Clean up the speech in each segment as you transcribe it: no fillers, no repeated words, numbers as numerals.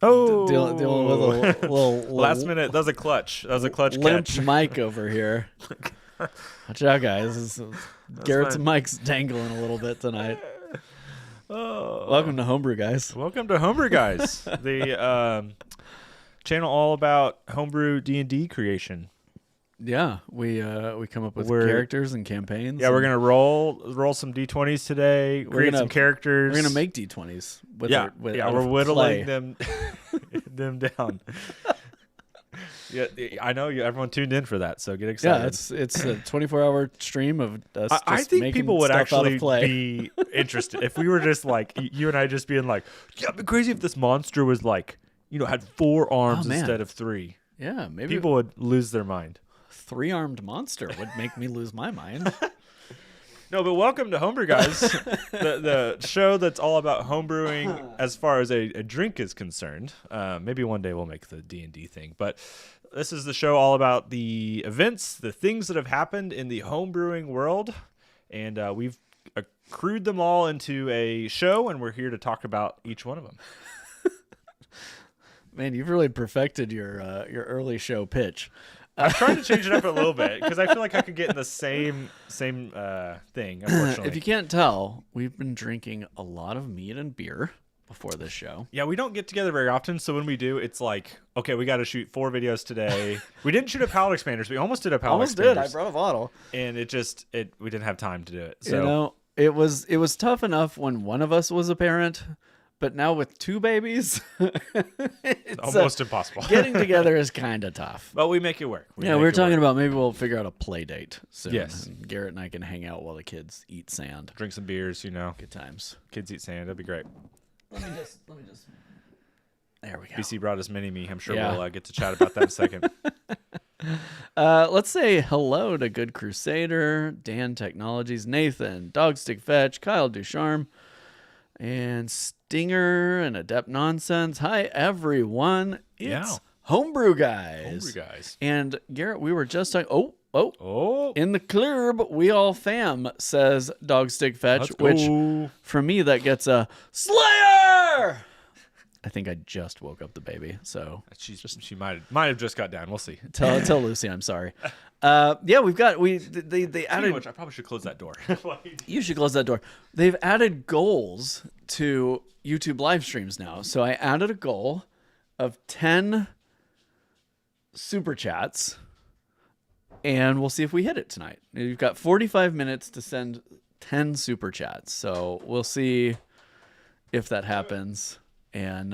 Oh, dealing with a little last minute. That was a clutch. That was a clutch limp catch. mic over here. Watch out, guys. Garrett's mic's dangling a little bit tonight. Oh. Welcome to Homebrew Guys. Welcome to Homebrew Guys, the channel all about homebrew D&D creation. Yeah, we come up with characters and campaigns. Yeah, we're gonna roll some D20s today. Create some characters. We're gonna make D20s. We're whittling them down. Yeah, I know everyone tuned in for that, so get excited. Yeah, it's a 24-hour stream of us. I think people would actually play. be interested if we were just like you and I just being like, yeah, it'd be crazy if this monster was like, had 4 arms instead of 3. Yeah, maybe people would lose their mind. 3-armed monster would make me lose my mind. No, but welcome to Homebrew Guys, the show that's all about homebrewing as far as a drink is concerned. Maybe one day we'll make the D&D thing, but this is the show all about the events, the things that have happened in the homebrewing world, and we've accrued them all into a show, and we're here to talk about each one of them. Man, you've really perfected your early show pitch. I'm trying to change it up a little bit because I feel like I could get in the same thing, unfortunately. If you can't tell, we've been drinking a lot of mead and beer before this show. Yeah, we don't get together very often, so when we do, it's like, okay, we got to shoot 4 videos today. We didn't shoot a palate expanders. We almost did a palate expanders. I brought a bottle. And we didn't have time to do it. So it was tough enough when one of us was a parent. But now with 2 babies, it's almost impossible. Getting together is kind of tough. But we make it work. We were talking about maybe we'll figure out a play date soon. Yes. And Garrett and I can hang out while the kids eat sand. Drink some beers, Good times. Kids eat sand. That'd be great. Let me just. There we go. BC brought us mini-me. I'm sure we'll get to chat about that in a second. Let's say hello to Good Crusader, Dan Technologies, Nathan, Dogstick Fetch, Kyle Ducharme, and Stinger and Adept Nonsense. Hi, everyone. It's Homebrew Guys. And Garrett, we were just talking. Oh. In the club, we all fam, says Dogstick Fetch, which for me, that gets a Slayer. I think I just woke up the baby, so she might have just got down. We'll see. Tell Lucy I'm sorry. We've got they added. Which I probably should close that door. You should close that door. They've added goals to YouTube live streams now. So I added a goal of 10 super chats, and we'll see if we hit it tonight. You've got 45 minutes to send 10 super chats, so we'll see if that happens. And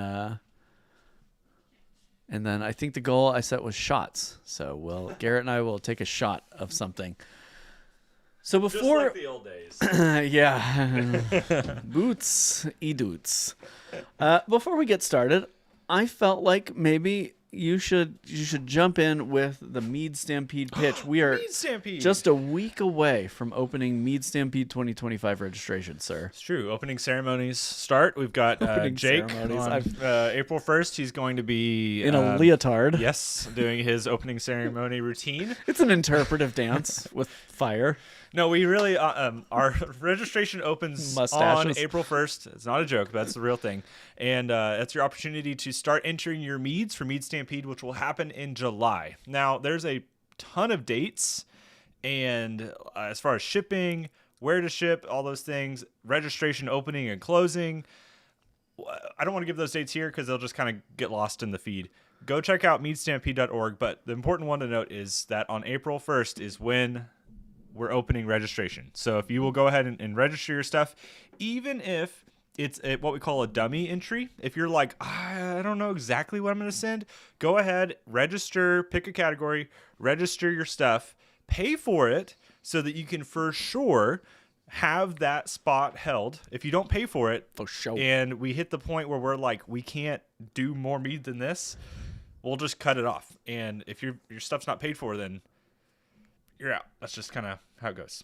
then I think the goal I set was shots. So Garrett and I will take a shot of something. So before, just like the old days. Yeah, boots, e-doots. Before we get started, I felt like maybe you should jump in with the Mead Stampede pitch. We are just a week away from opening Mead Stampede 2025 registration, sir. It's true. Opening ceremonies start. We've got Jake on April 1st. He's going to be in a leotard. Yes, doing his opening ceremony routine. It's an interpretive dance with fire. No, we really our registration opens on April 1st. It's not a joke. That's the real thing. And that's your opportunity to start entering your meads for Mead Stampede, which will happen in July. Now, there's a ton of dates, and as far as shipping, where to ship, all those things, registration opening and closing, I don't want to give those dates here because they'll just kind of get lost in the feed. Go check out meadstampede.org, but the important one to note is that on April 1st is when we're opening registration. So if you will go ahead and register your stuff, even if it's what we call a dummy entry, if you're like, I don't know exactly what I'm going to send, go ahead, register, pick a category, register your stuff, pay for it so that you can for sure have that spot held. If you don't pay for it, for sure, and we hit the point where we're like, we can't do more mead than this, we'll just cut it off. And if your stuff's not paid for, then you're out. That's just kind of how it goes.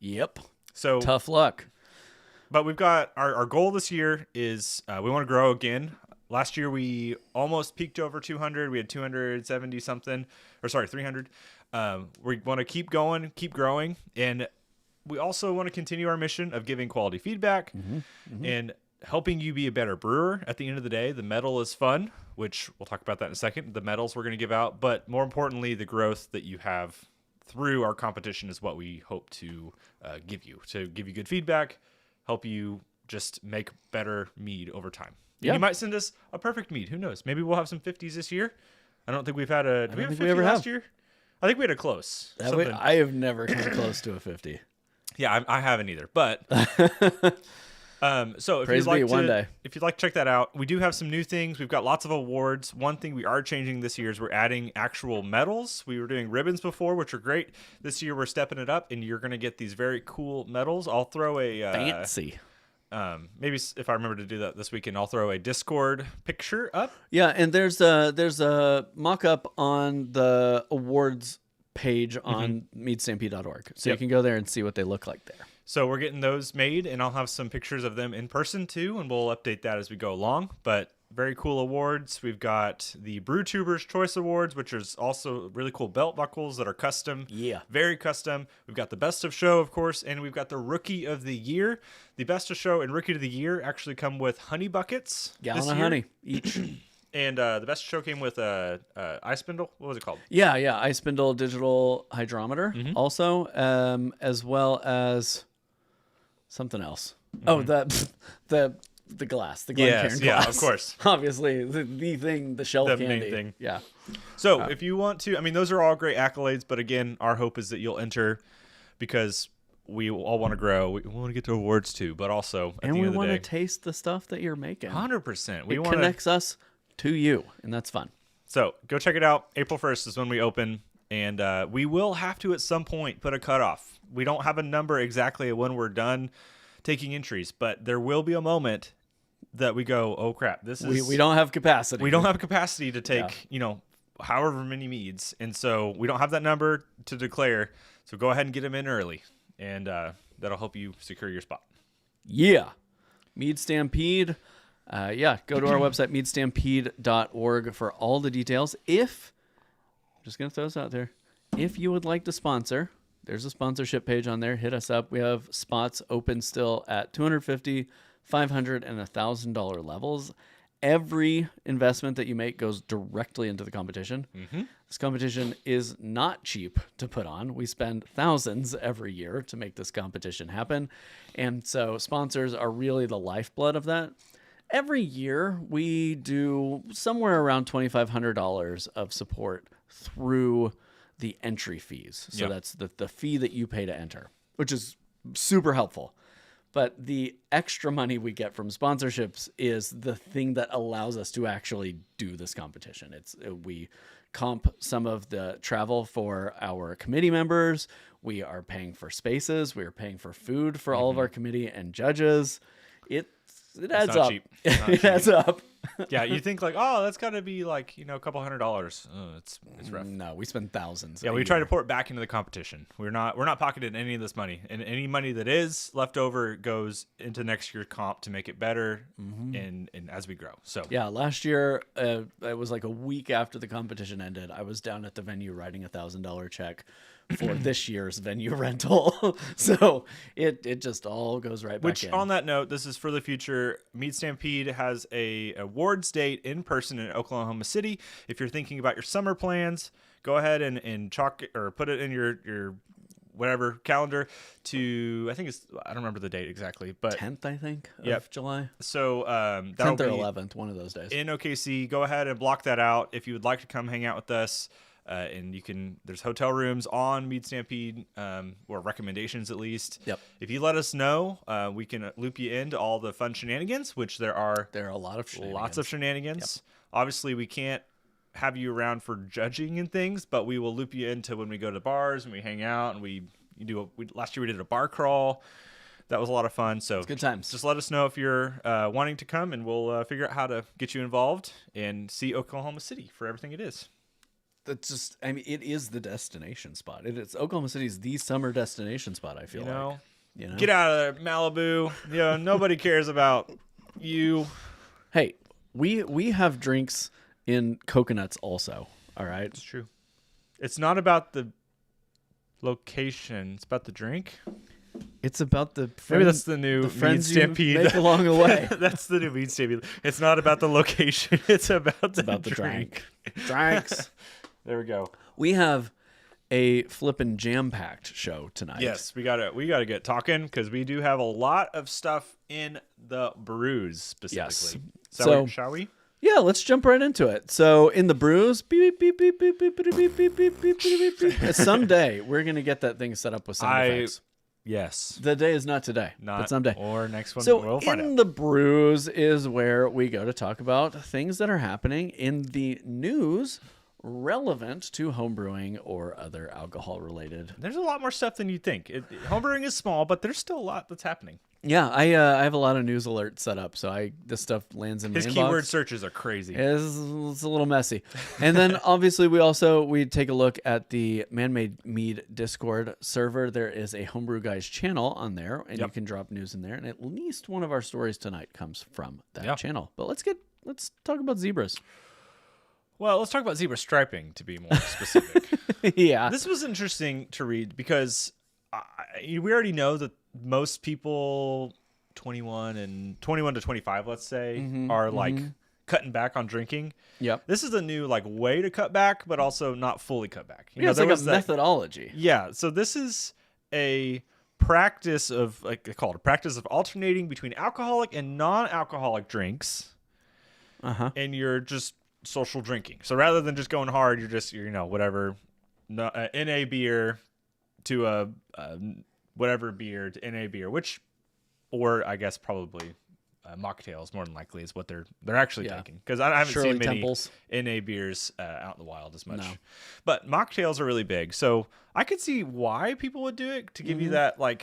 Yep. So tough luck. But we've got our goal this year is we want to grow again. Last year we almost peaked over 200. We had 270 something, 300. We want to keep going, keep growing, and we also want to continue our mission of giving quality feedback. And helping you be a better brewer. At the end of the day, the medal is fun, which we'll talk about that in a second. The medals we're going to give out, but more importantly, the growth that you have through our competition is what we hope to give you good feedback, help you just make better mead over time. Yeah. You might send us a perfect mead. Who knows? Maybe we'll have some 50s this year. I don't think we've had a. Did we have 50 last year? I think we had a close. I have never come close to a 50. Yeah, I haven't either. But so if you'd like to check that out, we do have some new things. We've got lots of awards. One thing we are changing this year is we're adding actual medals. We were doing ribbons before, which are great. This year we're stepping it up, and you're going to get these very cool medals. I'll throw a fancy. Maybe if I remember to do that this weekend, I'll throw a Discord picture up. Yeah, and there's a mock-up on the awards page on meadstampede.org. So you can go there and see what they look like there. So we're getting those made, and I'll have some pictures of them in person too, and we'll update that as we go along. But very cool awards. We've got the BrewTubers Choice Awards, which is also really cool belt buckles that are custom. Yeah. Very custom. We've got the Best of Show, of course, and we've got the Rookie of the Year. The Best of Show and Rookie of the Year actually come with honey buckets. Gallon of honey each. And the Best of Show came with ice spindle. What was it called? Yeah, ice spindle digital hydrometer also, as well as something else. Oh, the glass, the Glencairn glass. Yeah, of course. Obviously, the thing, the shelf candy. Main thing. Yeah. So if you want to, those are all great accolades, but again, our hope is that you'll enter because we all want to grow. We want to get to awards too, but also at the end of the day. And we want to taste the stuff that you're making. 100%. It connects us to you, and that's fun. So go check it out. April 1st is when we open, and we will have to at some point put a cutoff. We don't have a number exactly when we're done taking entries, but there will be a moment that we go, oh crap, we don't have capacity. We don't have capacity to take, however many meads. And so we don't have that number to declare. So go ahead and get them in early, and that'll help you secure your spot. Yeah. Mead Stampede. Go to our website, meadstampede.org for all the details. I'm just going to throw this out there. If you would like to sponsor, there's a sponsorship page on there. Hit us up. We have spots open still at $250, $500, and $1,000 levels. Every investment that you make goes directly into the competition. This competition is not cheap to put on. We spend thousands every year to make this competition happen. And so sponsors are really the lifeblood of that. Every year, we do somewhere around $2,500 of support through the entry fees. So that's the fee that you pay to enter, which is super helpful. But the extra money we get from sponsorships is the thing that allows us to actually do this competition. We comp some of the travel for our committee members. We are paying for spaces. We are paying for food for all of our committee and judges. It adds up. It adds up. Yeah, you think like, oh, that's got to be like, a couple $100. It's rough. No, we spend thousands. Yeah, we try to pour it back into the competition. We're not pocketing any of this money, and any money that is left over goes into next year's comp to make it better, and as we grow. So yeah, last year it was like a week after the competition ended. I was down at the venue writing $1,000 check for this year's venue rental. So it just all goes right back in. On that note, this is for the future. Mead Stampede has a awards date in person in Oklahoma City. If you're thinking about your summer plans, go ahead and chalk it or put it in your whatever calendar to, I don't remember the date exactly, but 10th, I think, of July. So 10th or 11th, one of those days. In OKC, go ahead and block that out. If you would like to come hang out with us, and there's hotel rooms on Mead Stampede, or recommendations at least. Yep. If you let us know, we can loop you into all the fun shenanigans, which there are a lot of shenanigans. Lots of shenanigans. Yep. Obviously, we can't have you around for judging and things, but we will loop you into when we go to bars and we hang out and last year we did a bar crawl. That was a lot of fun. So it's good times. Just let us know if you're wanting to come, and we'll figure out how to get you involved and see Oklahoma City for everything it is. That's just, it is the destination spot. Oklahoma City is the summer destination spot, I feel like. Get out of there, Malibu. Nobody cares about you. Hey, we have drinks in coconuts also, all right? It's true. It's not about the location. It's about the drink. It's about the friends, maybe that's the new the friends Mead Stampede. You make along the way. That's the new Mead Stampede. It's not about the location. It's about the drink. Drinks. There we go. We have a flippin' jam-packed show tonight. Yes, we gotta get talking because we do have a lot of stuff in the brews specifically. Yes. So shall we? Yeah, let's jump right into it. So in the brews, beep, beep, beep, beep, beep, beep, beep, beep, beep, beep, beep, beep. Someday we're gonna get that thing set up with sound effects. Yes. The day is not today, but someday. Or next one. So we'll find in out. the brews is where we go to talk about things that are happening in the news relevant to homebrewing or other alcohol related. There's a lot more stuff than you think. Homebrewing is small, but there's still a lot that's happening. Yeah, I have a lot of news alerts set up, so this stuff lands in my inbox. His keyword searches are crazy. It's a little messy. And then obviously we take a look at the Man-Made Mead Discord server. There is a Homebrew Guys channel on there, and you can drop news in there. And at least one of our stories tonight comes from that channel. But let's talk about zebras. Well, let's talk about zebra striping to be more specific. Yeah. This was interesting to read because we already know that most people 21 to 25, let's say, are like cutting back on drinking. Yep. This is a new way to cut back, but also not fully cut back. It's like a methodology. Yeah. So this is a practice of they call it a practice of alternating between alcoholic and non-alcoholic drinks. And you're just social drinking. So rather than just going hard, you're whatever, NA beer to a whatever beer to NA beer, or I guess probably mocktails more than likely is what they're actually taking, because I haven't seen many NA beers out in the wild as much. No. But mocktails are really big, so I could see why people would do it to give you that well,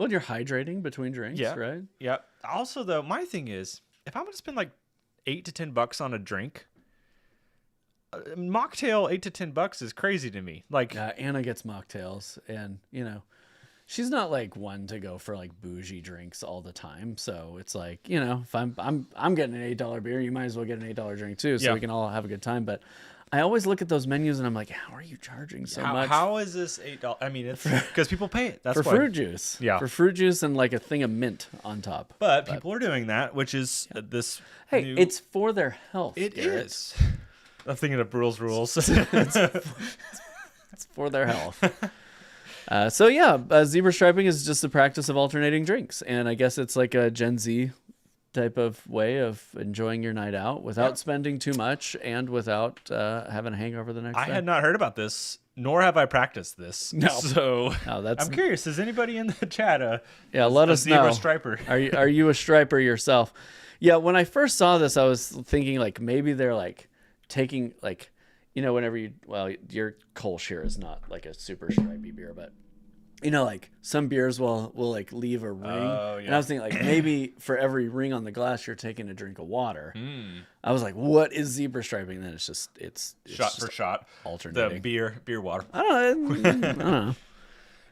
you're hydrating between drinks, right? Yeah. Also, though, my thing is, if I'm going to spend $8 to $10 on a drink, mocktail $8 to $10 is crazy to me. Anna gets mocktails, and she's not one to go for bougie drinks all the time. So it's if I'm getting an $8 beer, you might as well get an $8 drink too, so we can all have a good time. But I always look at those menus and I'm like, how are you charging so much? How is this $8? I mean, it's because people pay it. That's for fruit juice. Yeah, for fruit juice and a thing of mint on top. But people are doing that, which is this. Hey, it's for their health. It is. I'm thinking of Brew's rules. It's for their health. Zebra striping is just the practice of alternating drinks, and I guess it's like a Gen Z type of way of enjoying your night out without spending too much and without having a hangover the next day. I had not heard about this, nor have I practiced this. No. So I'm curious. Is anybody in the chat let us know. Zebra striper? Are you a striper yourself? Yeah, when I first saw this, I was thinking maybe they're taking whenever your Kolsch here is not a super stripy beer, but some beers will leave a ring. Oh, yeah. And I was thinking maybe for every ring on the glass you're taking a drink of water. I was like, what is zebra striping? Then it's shot for shot alternating the beer water. I don't know.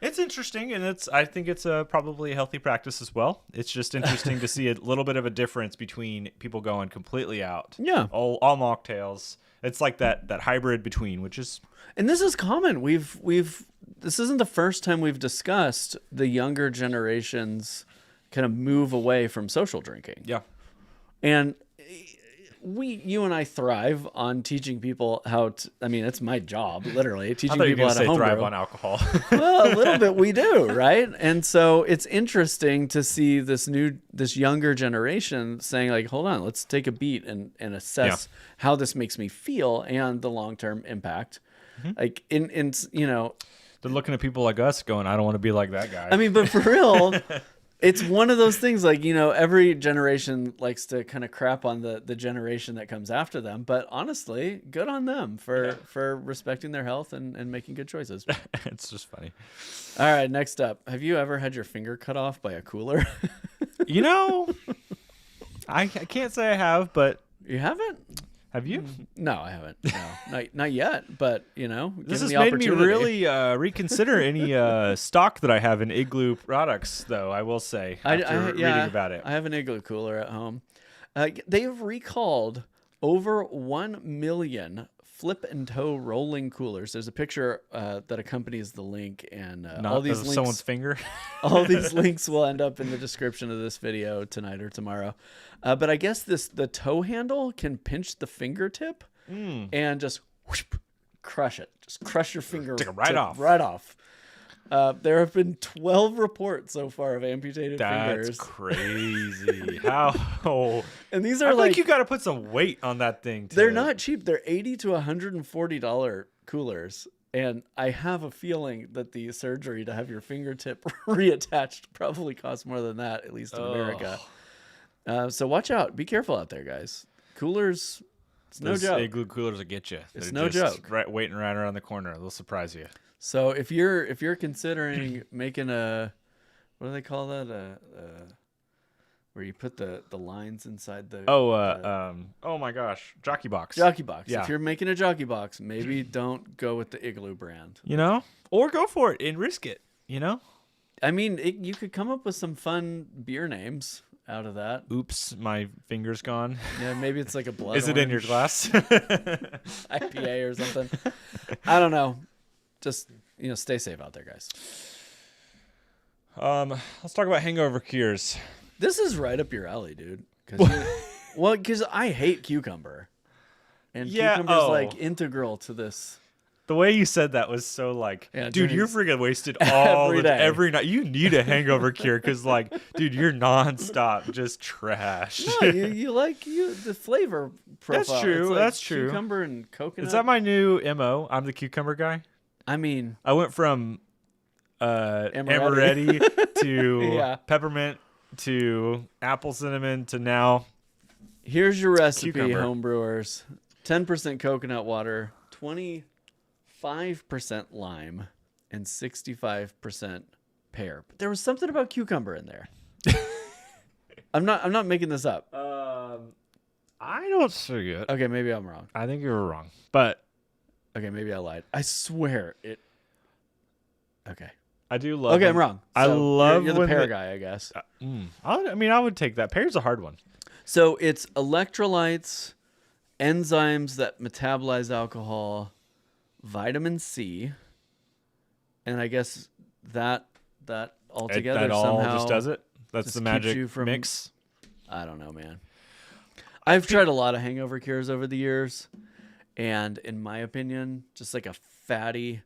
It's interesting, and I think it's probably a healthy practice as well. It's just interesting to see a little bit of a difference between people going completely out. Yeah. All mocktails. It's like that hybrid between, which is... And this is common. This isn't the first time we've discussed the younger generations kind of move away from social drinking. Yeah. And you and I thrive on teaching people how to, it's my job, literally, teaching people how to homebrew. Thrive on alcohol. Well, a little bit we do, right? And so it's interesting to see this younger generation saying hold on, let's take a beat and assess how this makes me feel and the long-term impact. They're looking at people like us going, I don't want to be like that guy. I mean, but for real, it's one of those things every generation likes to kind of crap on the generation that comes after them. But honestly, good on them for respecting their health and making good choices. It's just funny. All right, next up. Have you ever had your finger cut off by a cooler? I can't say I have, but... You haven't? Have you? No, I haven't. No, not yet. But this has made me really reconsider any stock that I have in Igloo products, though. I will say after reading about it, I have an Igloo cooler at home. They have recalled over 1 million flip and toe rolling coolers. There's a picture that accompanies the link, and all these links, someone's finger. all these links will end up in the description of this video tonight or tomorrow. But I guess the toe handle can pinch the fingertip and just whoosh, crush it. Just crush your finger right off. Right off. There have been 12 reports so far of amputated fingers. That's crazy. How? And these are I think you got to put some weight on that thing. They're not cheap. They're $80 to $140 coolers. And I have a feeling that the surgery to have your fingertip reattached probably costs more than that, at least in America. So watch out. Be careful out there, guys. Coolers, it's no joke. Igloo coolers will get you. It's no joke. Waiting right around the corner. They'll surprise you. So if you're considering making a, what do they call that? Where you put the lines inside the oh my gosh, jockey box. Jockey box. Yeah. If you're making a jockey box, maybe don't go with the Igloo brand. Or go for it and risk it. I mean, you could come up with some fun beer names out of that. Oops, my finger's gone. Yeah, maybe it's like a blood. Is it in your glass? IPA or something. I don't know. Just stay safe out there, guys. Let's talk about hangover cures. This is right up your alley, dude. Because I hate cucumber, and cucumber's like integral to this. The way you said that was so dude, you're freaking wasted every night. You need a hangover cure because, dude, you're nonstop just trash. No, you like the flavor profile. That's true. It's That's true. Cucumber and coconut. Is that my new MO? I'm the cucumber guy. I mean, I went from amaretti to peppermint to apple cinnamon to now. Here's your recipe, cucumber. homebrewers: 10% coconut water, 25% lime, and 65% pear. But there was something about cucumber in there. I'm not making this up. I don't see it. Okay, maybe I'm wrong. I think you were wrong, but okay, maybe I lied. I swear it. Okay. I do love. Okay, I'm wrong. So I love. You're the pear guy, I guess. I would take that. Pear's a hard one. So it's electrolytes, enzymes that metabolize alcohol, vitamin C, and I guess that altogether that all somehow just does it. That's just the magic keeps you mix. I don't know, man. I've tried a lot of hangover cures over the years, and in my opinion, just like a fatty,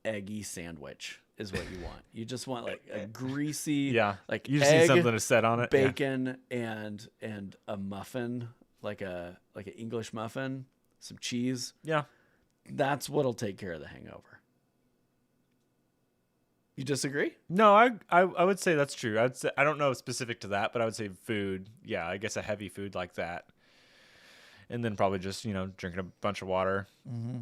eggy sandwich is what you want. You just want like a greasy, like you just egg, need something to set on it, bacon, and a muffin, like an English muffin, some cheese. Yeah, that's what'll take care of the hangover. You disagree? No, I would say that's true. I'd say, I don't know specific to that, but I would say food. Yeah, I guess a heavy food like that. And then probably just, drinking a bunch of water. Mm-hmm.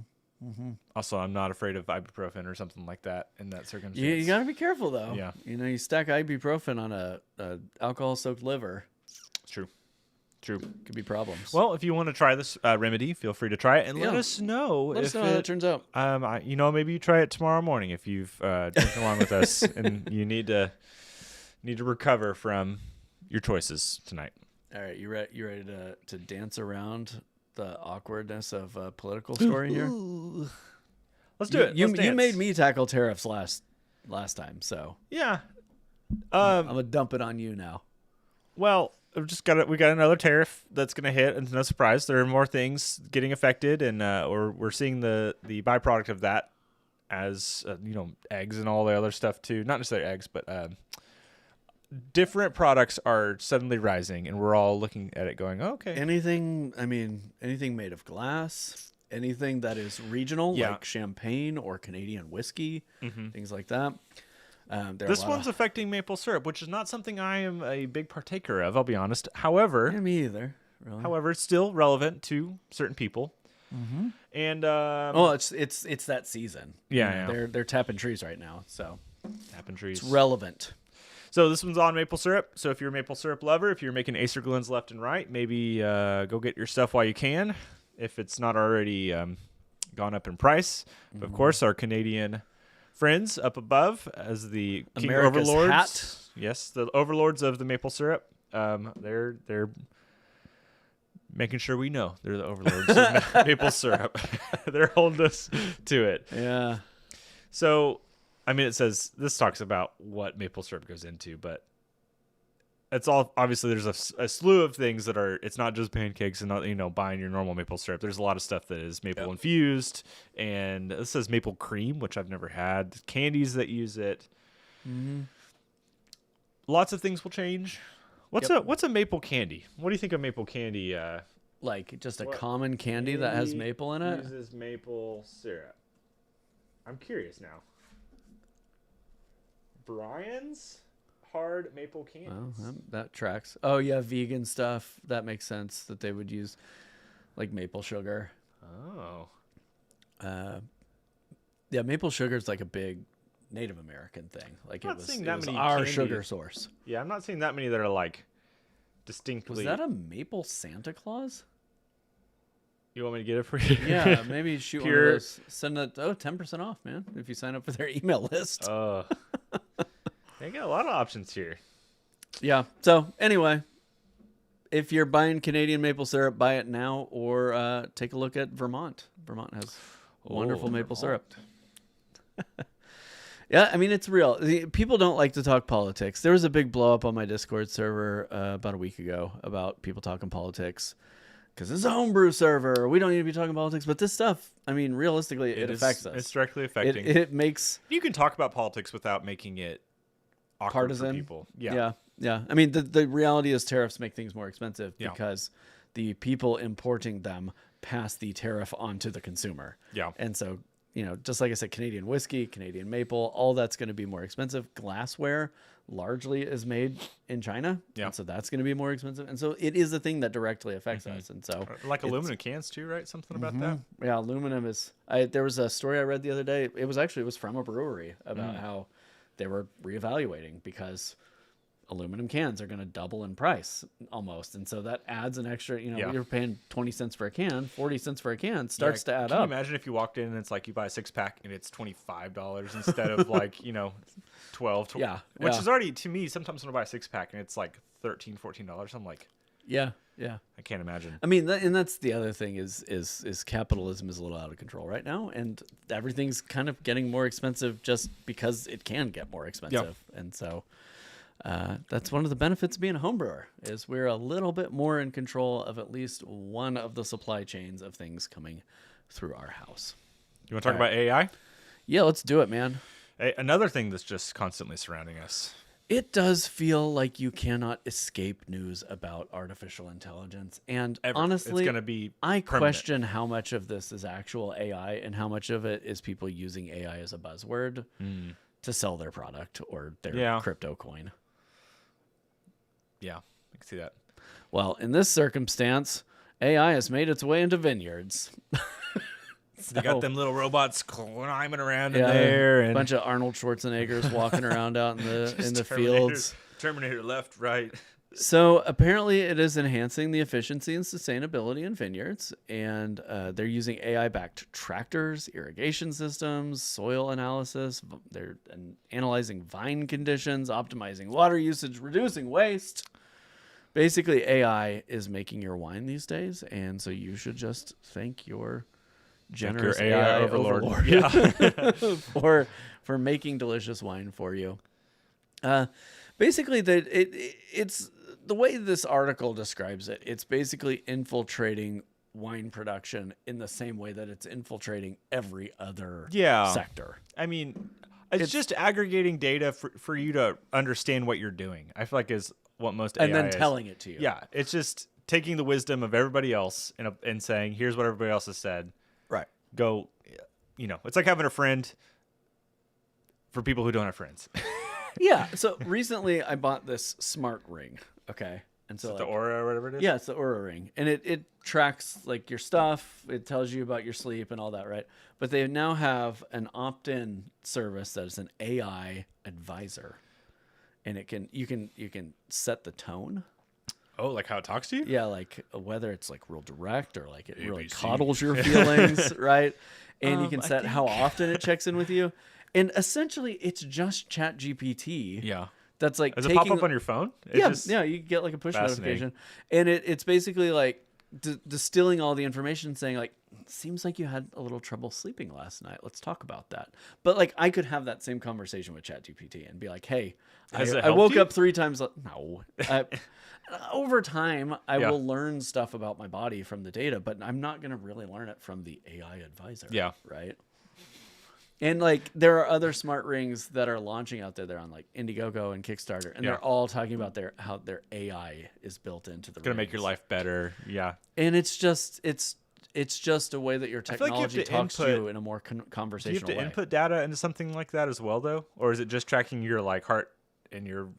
Mm-hmm. Also, I'm not afraid of ibuprofen or something like that in that circumstance. You got to be careful, though. Yeah. You stack ibuprofen on a alcohol-soaked liver. It's true. True. Could be problems. Well, if you want to try this remedy, feel free to try it and let us know. Let us know how it turns out. Maybe you try it tomorrow morning if you've drinking along with us and you need to recover from your choices tonight. All right, you ready to dance around the awkwardness of a political story here? Let's do it. You made me tackle tariffs last time, so yeah. I'm gonna dump it on you now. Well, we got another tariff that's gonna hit, and no surprise, there are more things getting affected, and or we're seeing the byproduct of that as eggs and all the other stuff too. Not necessarily eggs, but different products are suddenly rising, and we're all looking at it going, okay. Anything made of glass, anything that is regional, like champagne or Canadian whiskey, things like that. This one's affecting maple syrup, which is not something I am a big partaker of, I'll be honest. However, me either. Really. However, it's still relevant to certain people. Mm-hmm. And it's that season. Yeah, they're tapping trees right now, so tapping trees. It's relevant. So this one's on maple syrup. So if you're a maple syrup lover, if you're making Acer Glens left and right, maybe go get your stuff while you can, if it's not already gone up in price. Mm-hmm. Of course, our Canadian friends up above as the King America's Overlords. Hat. Yes, the overlords of the maple syrup. They're making sure we know they're the overlords of maple syrup. They're holding us to it. Yeah. So, I mean, this talks about what maple syrup goes into, but it's all, obviously there's a slew of things that are, it's not just pancakes and not, buying your normal maple syrup. There's a lot of stuff that is maple infused, and this says maple cream, which I've never had. Candies that use it. Mm-hmm. Lots of things will change. What's a maple candy? What do you think of maple candy? Like just a common candy that has maple in it? Uses maple syrup. I'm curious now. Brian's hard maple candies. Oh, that tracks. Oh yeah, vegan stuff. That makes sense that they would use like maple sugar. Oh. Yeah, maple sugar is like a big Native American thing. Like it was our candies. Sugar source. Yeah, I'm not seeing that many that are like distinctly. Was that a maple Santa Claus? You want me to get it for you? Yeah, maybe shoot one of those. Send it. 10% off, man, if you sign up for their email list. Oh. They got a lot of options here. Yeah. So anyway, if you're buying Canadian maple syrup, buy it now, or take a look at Vermont. Vermont has wonderful maple syrup. Yeah, I mean, it's real. People don't like to talk politics. There was a big blow up on my Discord server about a week ago about people talking politics because it's a homebrew server. We don't need to be talking politics. But this stuff, I mean, realistically, it affects us. It's directly affecting. It makes... You can talk about politics without making it awkward partisan. For people. Yeah. I mean, the reality is tariffs make things more expensive because the people importing them pass the tariff on to the consumer. Yeah. And so... just like I said, Canadian whiskey, Canadian maple, all that's going to be more expensive. Glassware largely is made in China. Yeah. And so that's going to be more expensive. And so it is a thing that directly affects us. And so like aluminum cans too, right? Something about that. Yeah. Aluminum is, there was a story I read the other day. It was from a brewery about how they were reevaluating because aluminum cans are going to double in price almost. And so that adds an extra, you're paying 20 cents for a can, 40 cents for a can, starts to add up. Can you imagine if you walked in and it's like you buy a 6-pack and it's $25 instead of like, 12. Which is already, to me, sometimes when I buy a 6-pack and it's like $13, $14, I'm like, yeah. I can't imagine. I mean, and that's the other thing is capitalism is a little out of control right now, and everything's kind of getting more expensive just because it can get more expensive. Yep. And so that's one of the benefits of being a home brewer is we're a little bit more in control of at least one of the supply chains of things coming through our house. You want to talk about AI? Yeah, let's do it, man. Another thing that's just constantly surrounding us. It does feel like you cannot escape news about artificial intelligence. And honestly, it's gonna be I question how much of this is actual AI and how much of it is people using AI as a buzzword to sell their product or their crypto coin. Yeah, I can see that. Well, in this circumstance, AI has made its way into vineyards. They got them little robots climbing around in there, and a bunch of Arnold Schwarzeneggers walking around out in the fields. Terminator left, right. So apparently, it is enhancing the efficiency and sustainability in vineyards, and they're using AI-backed tractors, irrigation systems, soil analysis. They're analyzing vine conditions, optimizing water usage, reducing waste. Basically, AI is making your wine these days, and so you should just thank your generous AI overlord for making delicious wine for you. Basically, it's the way this article describes it. It's basically infiltrating wine production in the same way that it's infiltrating every other sector. I mean, it's just aggregating data for you to understand what you're doing. I feel like is what most AI and then is. Telling it to you. Yeah, it's just taking the wisdom of everybody else and saying, here's what everybody else has said. Right. Go, it's like having a friend for people who don't have friends. Yeah. So recently I bought this smart ring. Okay. And so the Aura or whatever it is? Yeah, it's the Aura ring. And it tracks like your stuff. It tells you about your sleep and all that, right? But they now have an opt-in service that is an AI advisor. And you can set the tone. Oh, like how it talks to you? Yeah, like whether it's like real direct or like it really coddles your feelings, right? And you can set how often it checks in with you. And essentially, it's just ChatGPT. Yeah. That's like does it pop up on your phone? Yeah, you get like a push notification. And it's basically like distilling all the information, saying like, seems like you had a little trouble sleeping last night. Let's talk about that. But like, I could have that same conversation with ChatGPT and be like, hey, I woke up 3 times. No. Over time, I will learn stuff about my body from the data, but I'm not going to really learn it from the AI advisor. Yeah. Right. And like, there are other smart rings that are launching out there. They're on like Indiegogo and Kickstarter, and they're all talking about how their AI is built into the. It's gonna make your life better. Yeah. And it's just a way that your technology talks to you in a more conversational way. Do you have to input data into something like that as well, though, or is it just tracking your like heart and your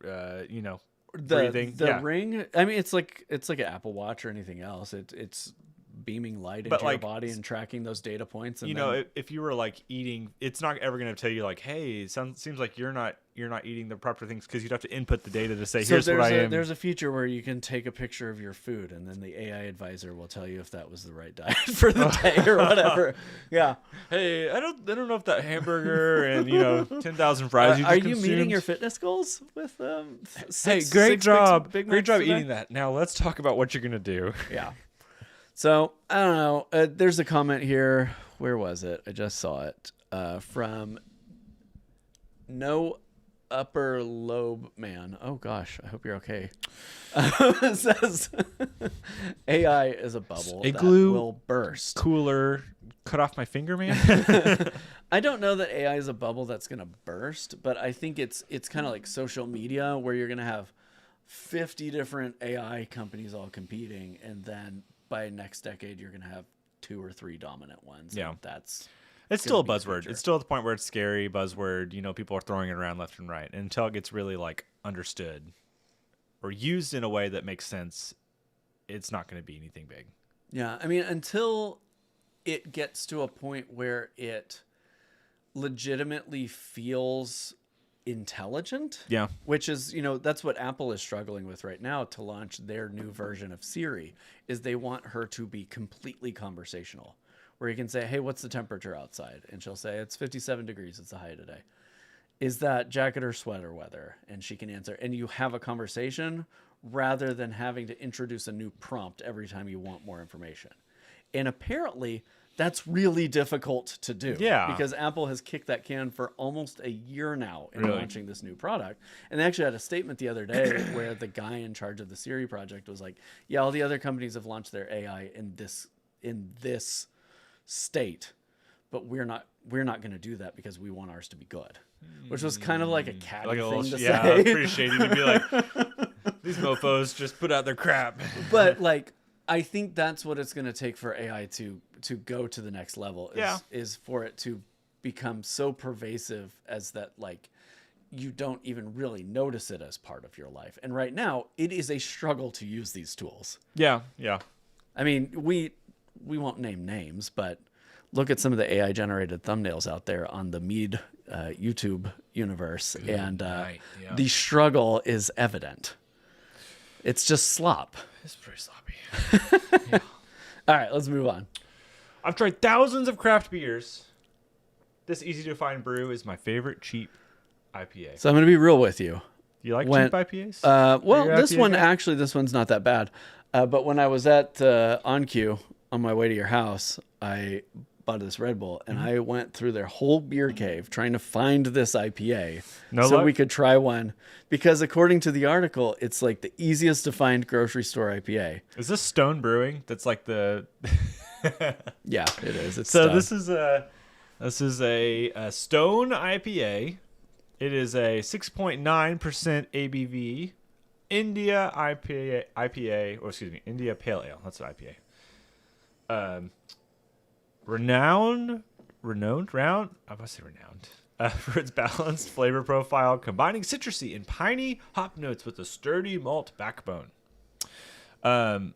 breathing? The ring. I mean, it's like an Apple Watch or anything else. It's beaming light into your body and tracking those data points. And if you were like eating, it's not ever going to tell you like, hey, it seems like you're not eating the proper things, because you'd have to input the data to say, here's what I am. There's a feature where you can take a picture of your food, and then the AI advisor will tell you if that was the right diet for the day or whatever. Yeah. Hey, I don't know if that hamburger and 10,000 fries are you meeting your fitness goals with great job today? eating that. Now let's talk about what you're gonna do. Yeah. So I don't know. There's a comment here. Where was it? I just saw it from No Upper Lobe Man. Oh gosh, I hope you're okay. It says AI is a bubble Igloo, that will burst. Cooler, cut off my finger, man. I don't know that AI is a bubble that's gonna burst, but I think it's kind of like social media, where you're gonna have 50 different AI companies all competing, and then by next decade you're gonna have 2 or 3 dominant ones. Yeah, it's still a buzzword. It's still at the point where it's scary buzzword. People are throwing it around left and right, and until it gets really like understood or used in a way that makes sense, it's not going to be anything big. Yeah, I mean, until it gets to a point where it legitimately feels intelligent. Yeah. Which is, that's what Apple is struggling with right now to launch their new version of Siri, is they want her to be completely conversational, where you can say, hey, what's the temperature outside? And she'll say, it's 57 degrees. It's the high today. Is that jacket or sweater weather? And she can answer. And you have a conversation rather than having to introduce a new prompt every time you want more information. And apparently that's really difficult to do. Yeah. Because Apple has kicked that can for almost a year now in launching this new product. And they actually had a statement the other day where the guy in charge of the Siri project was like, yeah, all the other companies have launched their AI in this state, but we're not going to do that because we want ours to be good. Which was kind of like a catty thing to say. Yeah, it's pretty shady to be like, these mofos just put out their crap. But like, I think that's what it's going to take for AI to go to the next level is for it to become so pervasive as that like you don't even really notice it as part of your life. And right now it is a struggle to use these tools. Yeah. Yeah. I mean, we won't name names, but look at some of the AI generated thumbnails out there on the Mead YouTube universe. And the struggle is evident. It's just slop. It's pretty sloppy. Yeah. All right, let's move on. I've tried thousands of craft beers. This easy to find brew is my favorite cheap IPA. So I'm going to be real with you. Do you like cheap IPAs? Well, this one's not that bad. But when I was at OnQ on my way to your house, I bought this Red Bull, and I went through their whole beer cave trying to find this IPA we could try one, because according to the article, it's like the easiest to find grocery store IPA. Is this Stone Brewing? That's like the Yeah, it is. It's so this is a Stone IPA. It is a 6.9% ABV India IPA, or excuse me, India Pale Ale. That's an IPA. Renowned for its balanced flavor profile, combining citrusy and piney hop notes with a sturdy malt backbone. I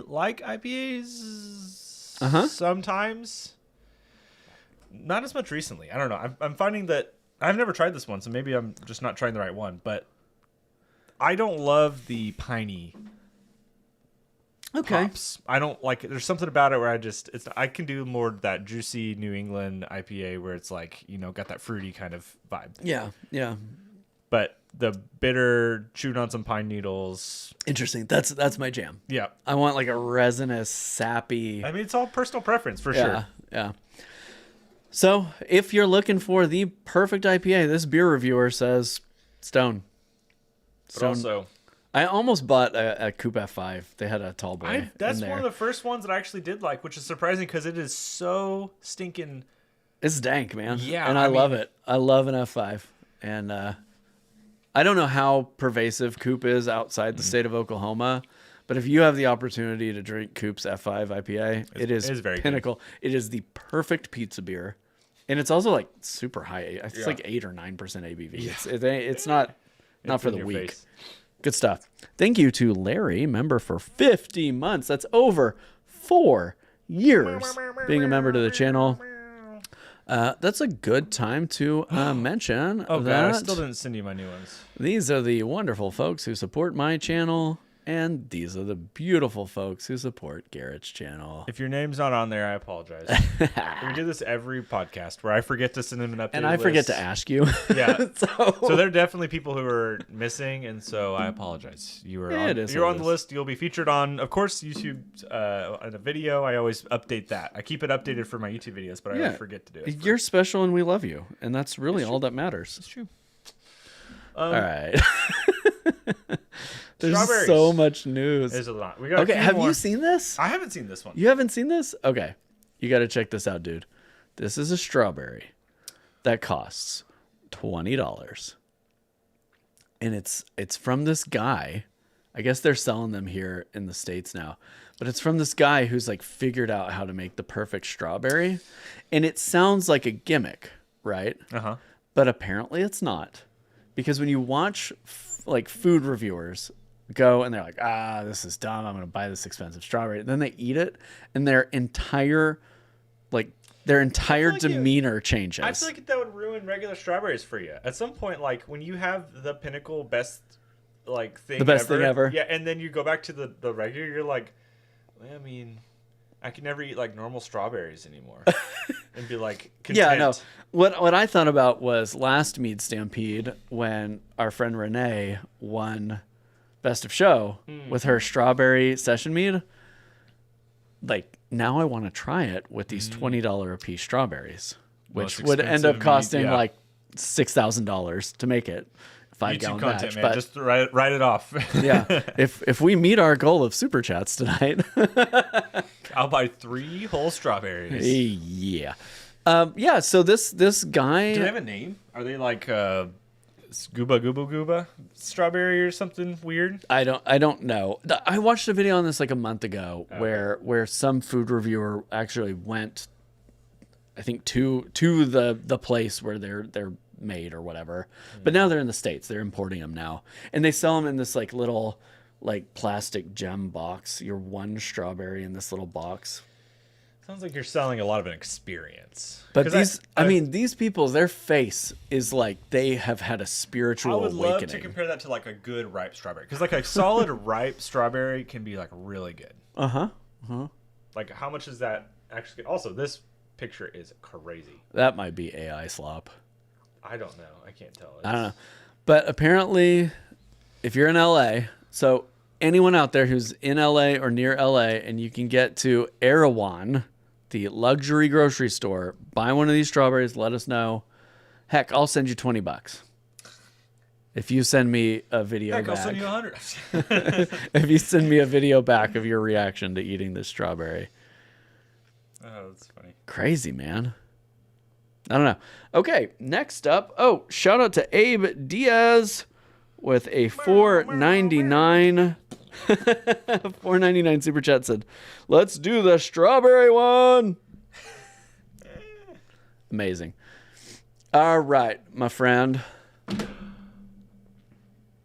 like IPAs sometimes. Not as much recently. I don't know. I'm finding that I've never tried this one, so maybe I'm just not trying the right one. But I don't love the piney hops. I don't like it. There's something about it where I can do more that juicy New England IPA where it's like, got that fruity kind of vibe. Yeah. But the bitter, chewed on some pine needles. Interesting. That's my jam. Yeah. I want like a resinous, sappy. I mean, it's all personal preference for sure. Yeah. So if you're looking for the perfect IPA, this beer reviewer says Stone. But also, I almost bought a Coupe F5. They had a tall boy. That's one of the first ones that I actually did like, which is surprising because it is so stinking. It's dank, man. Yeah. And I love it. I love an F5. And I don't know how pervasive Coupe is outside the state of Oklahoma, but if you have the opportunity to drink Coupe's F5 IPA, it is very pinnacle. Good. It is the perfect pizza beer. And it's also like super high. It's like 8 or 9% ABV. Yeah. It's not for the weak. Face. Good stuff. Thank you to Larry, member for 50 months. That's over 4 years being a member to the channel. That's a good time to mention that. God, I still didn't send you my new ones. These are the wonderful folks who support my channel, and these are the beautiful folks who support Garrett's channel. If your name's not on there, I apologize. We do this every podcast where I forget to send them an update. And I forget to ask you. Yeah. So there are definitely people who are missing, and so I apologize. You're on the list. You'll be featured on, of course, YouTube on a video. I always update that. I keep it updated for my YouTube videos, but I always forget to do it. You're special, and we love you, and that's really all that matters. It's true. All right. There's so much news. There's a lot. We got have you seen this? I haven't seen this one. You haven't seen this? Okay. You got to check this out, dude. This is a strawberry that costs $20. And it's from this guy. I guess they're selling them here in the States now. But it's from this guy who's like figured out how to make the perfect strawberry. And it sounds like a gimmick, right? Uh-huh. But apparently it's not. Because when you watch like food reviewers go and they're like, this is dumb, I'm going to buy this expensive strawberry. Then they eat it and their entire demeanor changes. I feel like that would ruin regular strawberries for you. At some point, like when you have the pinnacle best thing ever. Yeah, and then you go back to the regular, you're like, well, I mean, I can never eat like normal strawberries anymore. And be like content. Yeah, no. What I thought about was last Mead Stampede when our friend Renee won Best of Show with her strawberry session mead. Like now I want to try it with these $20 a piece strawberries, which would end up costing like $6,000 to make it. 5-gallon batch, man. But just write it off. Yeah, if we meet our goal of super chats tonight, I'll buy 3 whole strawberries. Yeah, yeah. So this guy, do they have a name? Are they like Gooba strawberry or something weird? I don't know. I watched a video on this like a month ago where some food reviewer actually went, I think to the place where they're made or whatever, but now they're in the States. They're importing them now, and they sell them in this like little like plastic gem box. You're one strawberry in this little box. Sounds like you're selling a lot of an experience. But these people, their face is like they have had a spiritual awakening. I would love to compare that to like a good ripe strawberry, because like a solid ripe strawberry can be like really good. Like how much is that actually? Also, this picture is crazy. That might be AI slop. I don't know. I can't tell. I don't know. But apparently, if you're in LA, so anyone out there who's in LA or near LA and you can get to Erewhon, the luxury grocery store, buy one of these strawberries, let us know. Heck, I'll send you $20. If you send me a video back. I'll send you 100. If you send me a video back of your reaction to eating this strawberry. Oh, that's funny. Crazy, man. I don't know. Okay, next up. Oh, shout out to Abe Diaz with a $4.99 $4.99 super chat. Said, "Let's do the strawberry one." Amazing. All right, my friend.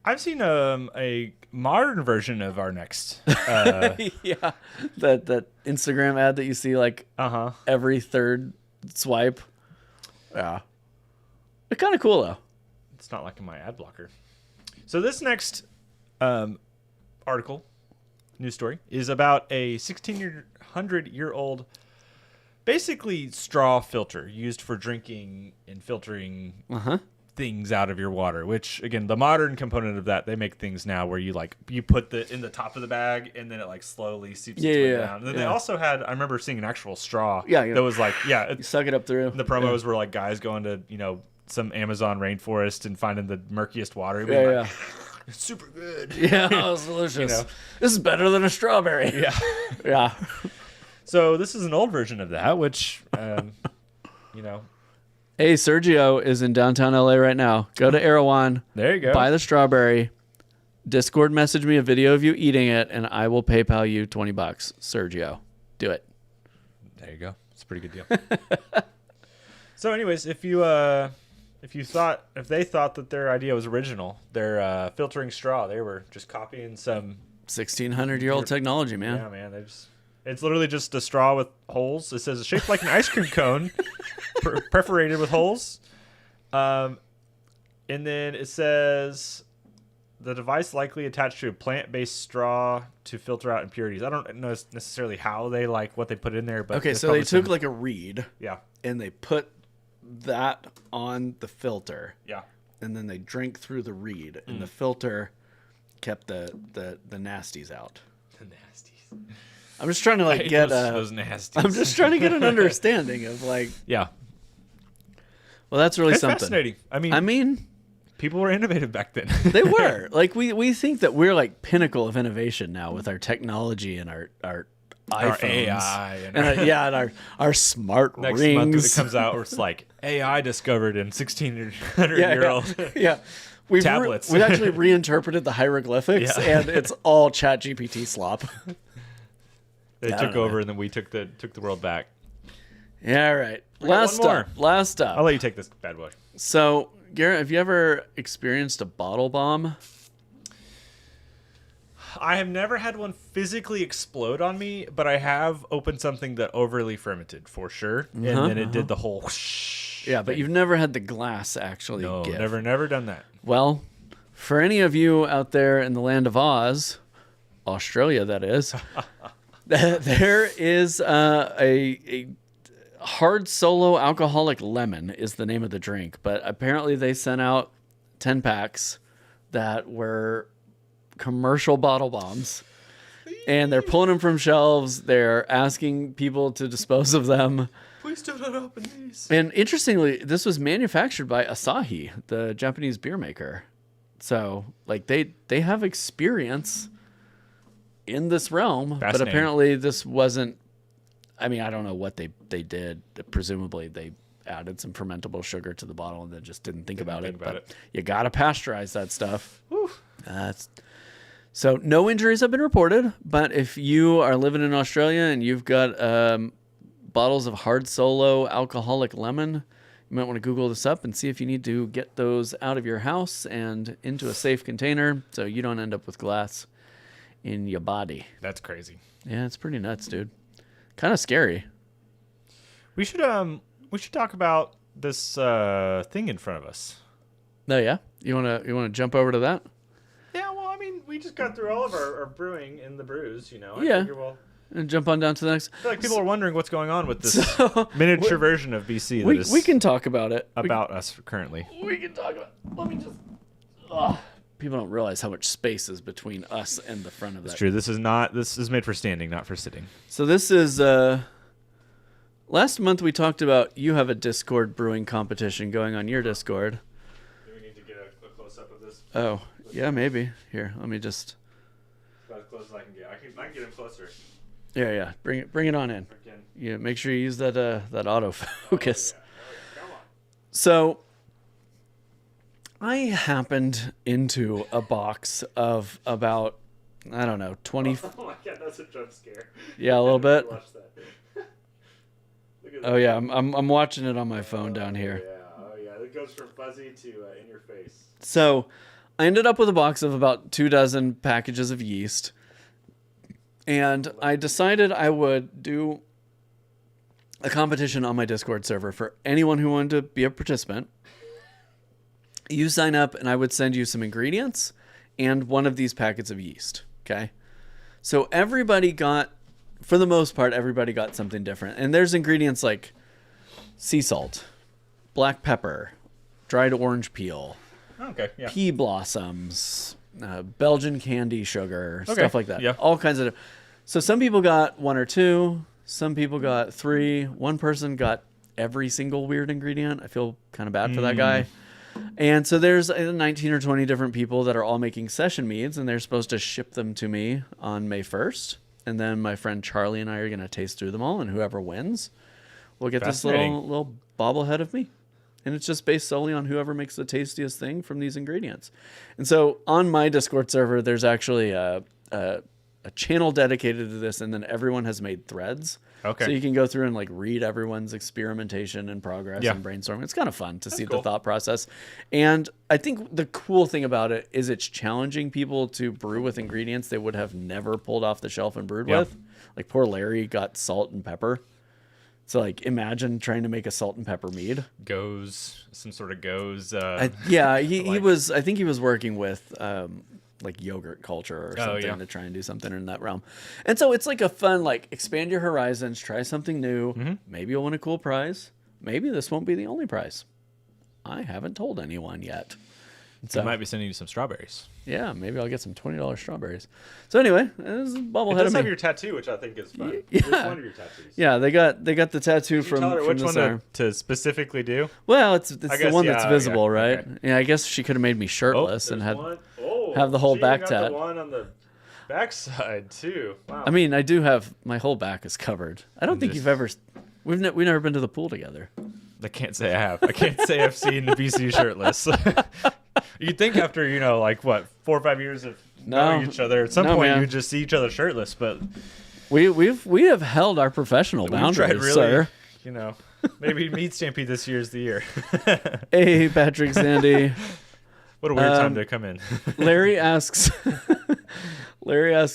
I've seen a modern version of our next. Yeah, that Instagram ad that you see like every third swipe. Yeah. It's kind of cool, though. It's not like in my ad blocker. So this next article, news story, is about a 1,600-year-old, basically straw filter used for drinking and filtering things out of your water, which again, the modern component of that, they make things now where you put in the top of the bag and then it like slowly seeps its way down. And then they also had, I remember seeing an actual straw that was like, you suck it up through. The promos were like guys going to, some Amazon rainforest and finding the murkiest water. It's super good. Yeah, it was delicious. This is better than a strawberry. Yeah. Yeah. So this is an old version of that, which, Hey, Sergio is in downtown LA right now. Go to Erewhon. There you go. Buy the strawberry. Discord message me a video of you eating it, and I will PayPal you $20. Sergio, do it. There you go. It's a pretty good deal. So, anyways, if they thought that their idea was original, their filtering straw, they were just copying some 1,600-year-old technology, man. Yeah, man. It's literally just a straw with holes. It says it's shaped like an ice cream cone, perforated with holes. And then it says the device likely attached to a plant-based straw to filter out impurities. I don't know necessarily how they what they put in there, but okay, so they took like a reed, and they put that on the filter, and then they drank through the reed, and the filter kept the nasties out. The nasties. I'm just trying to get those nasties. I'm just trying to get an understanding of yeah. Well, that's really it's something. Fascinating. I mean, people were innovative back then. They were. We think that we're pinnacle of innovation now with our technology and our iPhones, our AI, and our smart next rings. Month it comes out where it's like AI discovered in 1,600-year-old tablets. We've actually reinterpreted the hieroglyphics, and it's all ChatGPT slop. They took over, and then we took the world back. Yeah, right. Last up. I'll let you take this bad boy. So, Garrett, have you ever experienced a bottle bomb? I have never had one physically explode on me, but I have opened something that overly fermented for sure, and then it did the whole whoosh. Yeah, but you've never had the glass actually. No, give. never done that. Well, for any of you out there in the land of Oz, Australia, that is. There is a hard solo alcoholic lemon is the name of the drink, but apparently they sent out 10 packs that were commercial bottle bombs, and they're pulling them from shelves. They're asking people to dispose of them. Please do not open these. And interestingly, this was manufactured by Asahi, the Japanese beer maker. So they have experience in this realm, but apparently this wasn't. I mean, I don't know what they did. Presumably they added some fermentable sugar to the bottle and then just didn't think about it. You gotta pasteurize that stuff. So no injuries have been reported, but if you are living in Australia and you've got bottles of hard solo alcoholic lemon, you might want to Google this up and see if you need to get those out of your house and into a safe container so you don't end up with glass in your body. That's crazy. Yeah, it's pretty nuts, dude. Kind of scary. We should talk about this thing in front of us. Oh yeah? You wanna jump over to that? Yeah, well, I mean, we just got through all of our brewing in the brews, I figure, and jump on down to the next. I feel like people are wondering what's going on with this miniature version of BC. We can talk about it. About us currently. We can talk about it. Let me just... People don't realize how much space is between us and the front of that. It's true. This is made for standing, not for sitting. So this is... last month we talked about you have a Discord brewing competition going on your Discord. Do we need to get a close-up of this? Oh, yeah, maybe. Here, let me just... About as close as I can get. I can get him closer. Yeah. Bring it on in. Yeah, make sure you use that autofocus. Oh, yeah. Come on. So I happened into a box of about, I don't know, 20. Oh my god, that's a jump scare. Yeah, a little bit. Watch that. Look at Oh yeah, I'm watching it on my phone down here. Yeah. It goes from fuzzy to in your face. So I ended up with a box of about 24 packages of yeast. And I decided I would do a competition on my Discord server for anyone who wanted to be a participant. You sign up and I would send you some ingredients and one of these packets of yeast. Okay. So everybody got, for the most part, everybody got something different. And there's ingredients like sea salt, black pepper, dried orange peel, Okay. Yeah. pea blossoms, Belgian candy sugar, stuff like that. Yeah. All kinds of. So some people got 1 or 2. Some people got 3. One person got every single weird ingredient. I feel kind of bad for that guy. And so there's 19 or 20 different people that are all making session meads, and they're supposed to ship them to me on May 1st. And then my friend Charlie and I are going to taste through them all, and whoever wins will get this little bobblehead of me. And it's just based solely on whoever makes the tastiest thing from these ingredients. And so on my Discord server, there's actually a channel dedicated to this, and then everyone has made threads. Okay. So you can go through and like read everyone's experimentation and progress and brainstorming. It's kind of fun to see the thought process. And I think the cool thing about it is it's challenging people to brew with ingredients they would have never pulled off the shelf and brewed with. Like poor Larry got salt and pepper. So like imagine trying to make a salt and pepper mead. Some sort of goes. He was, I think he was working with like yogurt culture or something to try and do something in that realm. And so it's like a fun, like expand your horizons, try something new. Maybe you'll win a cool prize. Maybe this won't be the only prize. I haven't told anyone yet. So I might be sending you some strawberries. Yeah, maybe I'll get some $20 strawberries. So anyway, this is a bobblehead. It does have your tattoo, which I think is fun. Yeah. Which one of your tattoos? Yeah, they got the tattoo from Tell her which this one arm. to specifically do. Well, it's the one that's visible, right? Okay. Yeah, I guess she could have made me shirtless and had have the whole she back got tat. The one on the backside too. Wow. I mean, I do have my whole back is covered. I don't think you've ever. We've never been to the pool together. I can't say I have. I can't say I've seen the BC shirtless. You'd think after, like, what, 4 or 5 years of knowing each other, at some point you just see each other shirtless, but... We have held our professional boundaries, sir. Maybe Mead Stampede this year is the year. Hey, Patrick, Sandy. What a weird time to come in. Larry asks,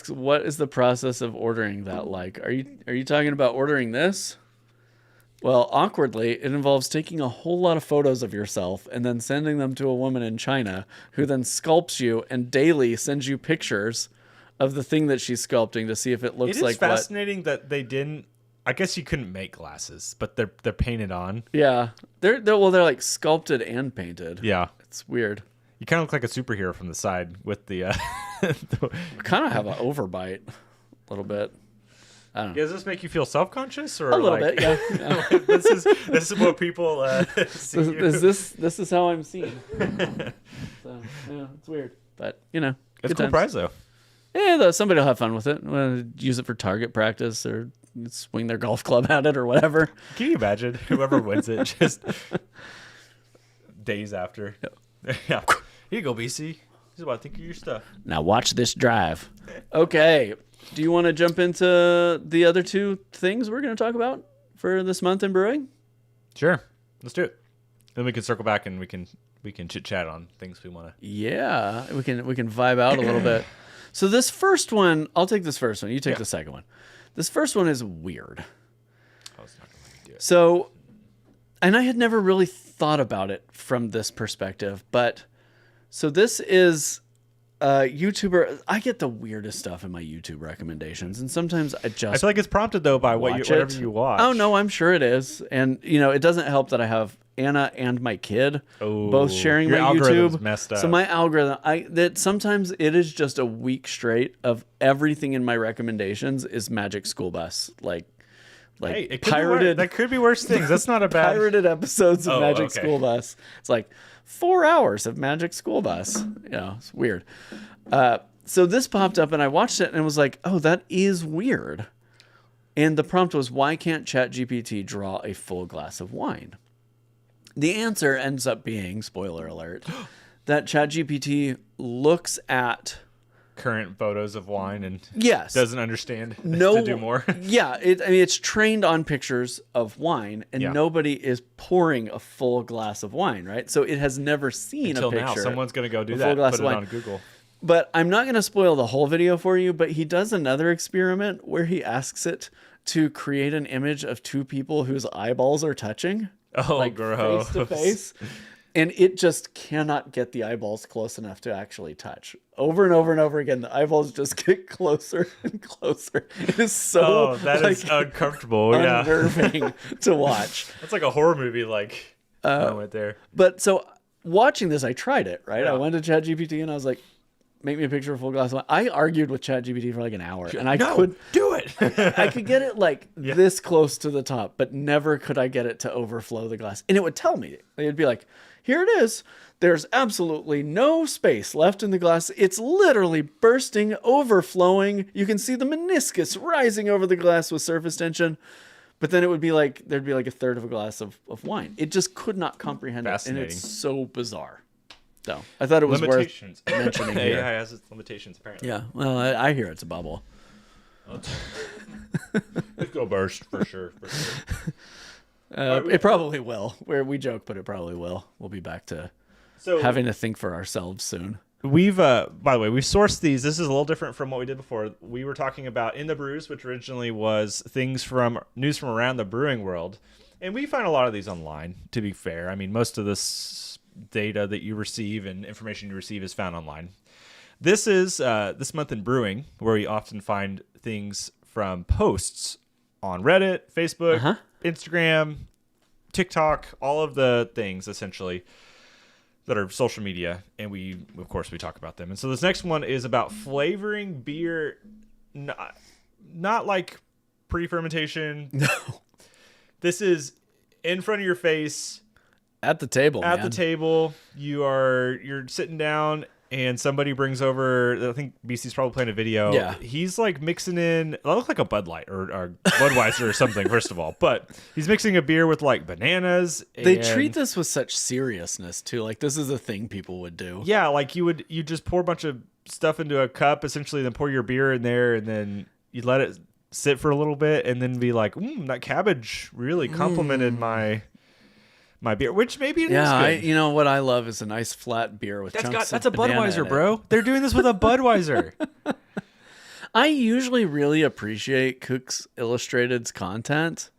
what is the process of ordering that like? Are you talking about ordering this? Well, awkwardly, it involves taking a whole lot of photos of yourself and then sending them to a woman in China who then sculpts you and daily sends you pictures of the thing that she's sculpting to see if it looks like what. It is fascinating that they didn't. I guess you couldn't make glasses, but they're painted on. Yeah, they're like sculpted and painted. Yeah, it's weird. You kind of look like a superhero from the side with the. Kind of have an overbite, a little bit. I don't know. Does this make you feel self-conscious or a little bit? Yeah. this is what people see you. This is how I'm seen. So yeah, it's weird, but it's a cool prize though. Yeah, though somebody will have fun with it. Use it for target practice or swing their golf club at it or whatever. Can you imagine whoever wins it just days after? Yeah. Here you go, BC. This is what I think of your stuff. Now watch this drive. Okay. Do you want to jump into the other 2 things we're going to talk about for this month in brewing? Sure. Let's do it. Then we can circle back and we can chit chat on things we want to. Yeah, we can vibe out a little bit. So this first one, I'll take this first one. You take the second one. This first one is weird. I was not going to do it. So, and I had never really thought about it from this perspective, but so this is YouTuber. I get the weirdest stuff in my YouTube recommendations, and sometimes I feel like it's prompted though by whatever you watch. Oh no, I'm sure it is, and it doesn't help that I have Anna and my kid both sharing my YouTube. Messed up. So my algorithm, that sometimes it is just a week straight of everything in my recommendations is Magic School Bus, like hey, it pirated. That could be worse things. That's not a bad pirated episodes of Magic School Bus. It's like 4 hours of Magic School Bus. It's weird. So this popped up and I watched it and was like, oh, that is weird. And the prompt was, why can't ChatGPT draw a full glass of wine? The answer ends up being, spoiler alert, that ChatGPT looks at current photos of wine and doesn't understand to do more. Yeah, it's trained on pictures of wine, and nobody is pouring a full glass of wine, right? So it has never seen Until a picture. Now, someone's going to go do that, put it on Google. But I'm not going to spoil the whole video for you, but he does another experiment where he asks it to create an image of 2 people whose eyeballs are touching. Oh, like gross. Face to face. And it just cannot get the eyeballs close enough to actually touch. Over and over and over again, the eyeballs just get closer and closer. It is so is uncomfortable, unnerving to watch. That's like a horror movie, moment there. But so watching this, I tried it, right? Yeah. I went to ChatGPT and I was like, make me a picture of a full glass of wine. I argued with ChatGPT for like an hour, and I could do it. I could get it like this close to the top, but never could I get it to overflow the glass. And it would tell me, it would be like, here it is. There's absolutely no space left in the glass. It's literally bursting, overflowing. You can see the meniscus rising over the glass with surface tension. But then it would be like, there'd be like a third of a glass of wine. It just could not comprehend it. And it's so bizarre. So I thought it was worth mentioning here. AI has its limitations, apparently. Yeah, well, I hear it's a bubble. It's go burst for sure. It probably will. Where we joke, but it probably will. We'll be back to having to think for ourselves soon. We've, by the way, we sourced these. This is a little different from what we did before. We were talking about In the Brews, which originally was news from around the brewing world. And we find a lot of these online, to be fair. I mean, most of this data that you receive and information you receive is found online. This is this month in brewing, where we often find things from posts on Reddit, Facebook, Instagram, TikTok, all of the things essentially that are social media, and we talk about them. And so this next one is about flavoring beer, not like pre-fermentation. No, this is in front of your face. At the table, the table, you're sitting down, and somebody brings over. I think BC's probably playing a video. Yeah, he's like mixing in. It looks like a Bud Light or Budweiser or something. First of all, but he's mixing a beer with like bananas. They treat this with such seriousness too. Like this is a thing people would do. Yeah, like you just pour a bunch of stuff into a cup, essentially, then pour your beer in there, and then you let it sit for a little bit, and then be like, that cabbage really complemented my beer, which maybe it is good. You know what I love is a nice flat beer with chunks that's of a Budweiser, bro. They're doing this with a Budweiser. I usually really appreciate Cooks Illustrated's content.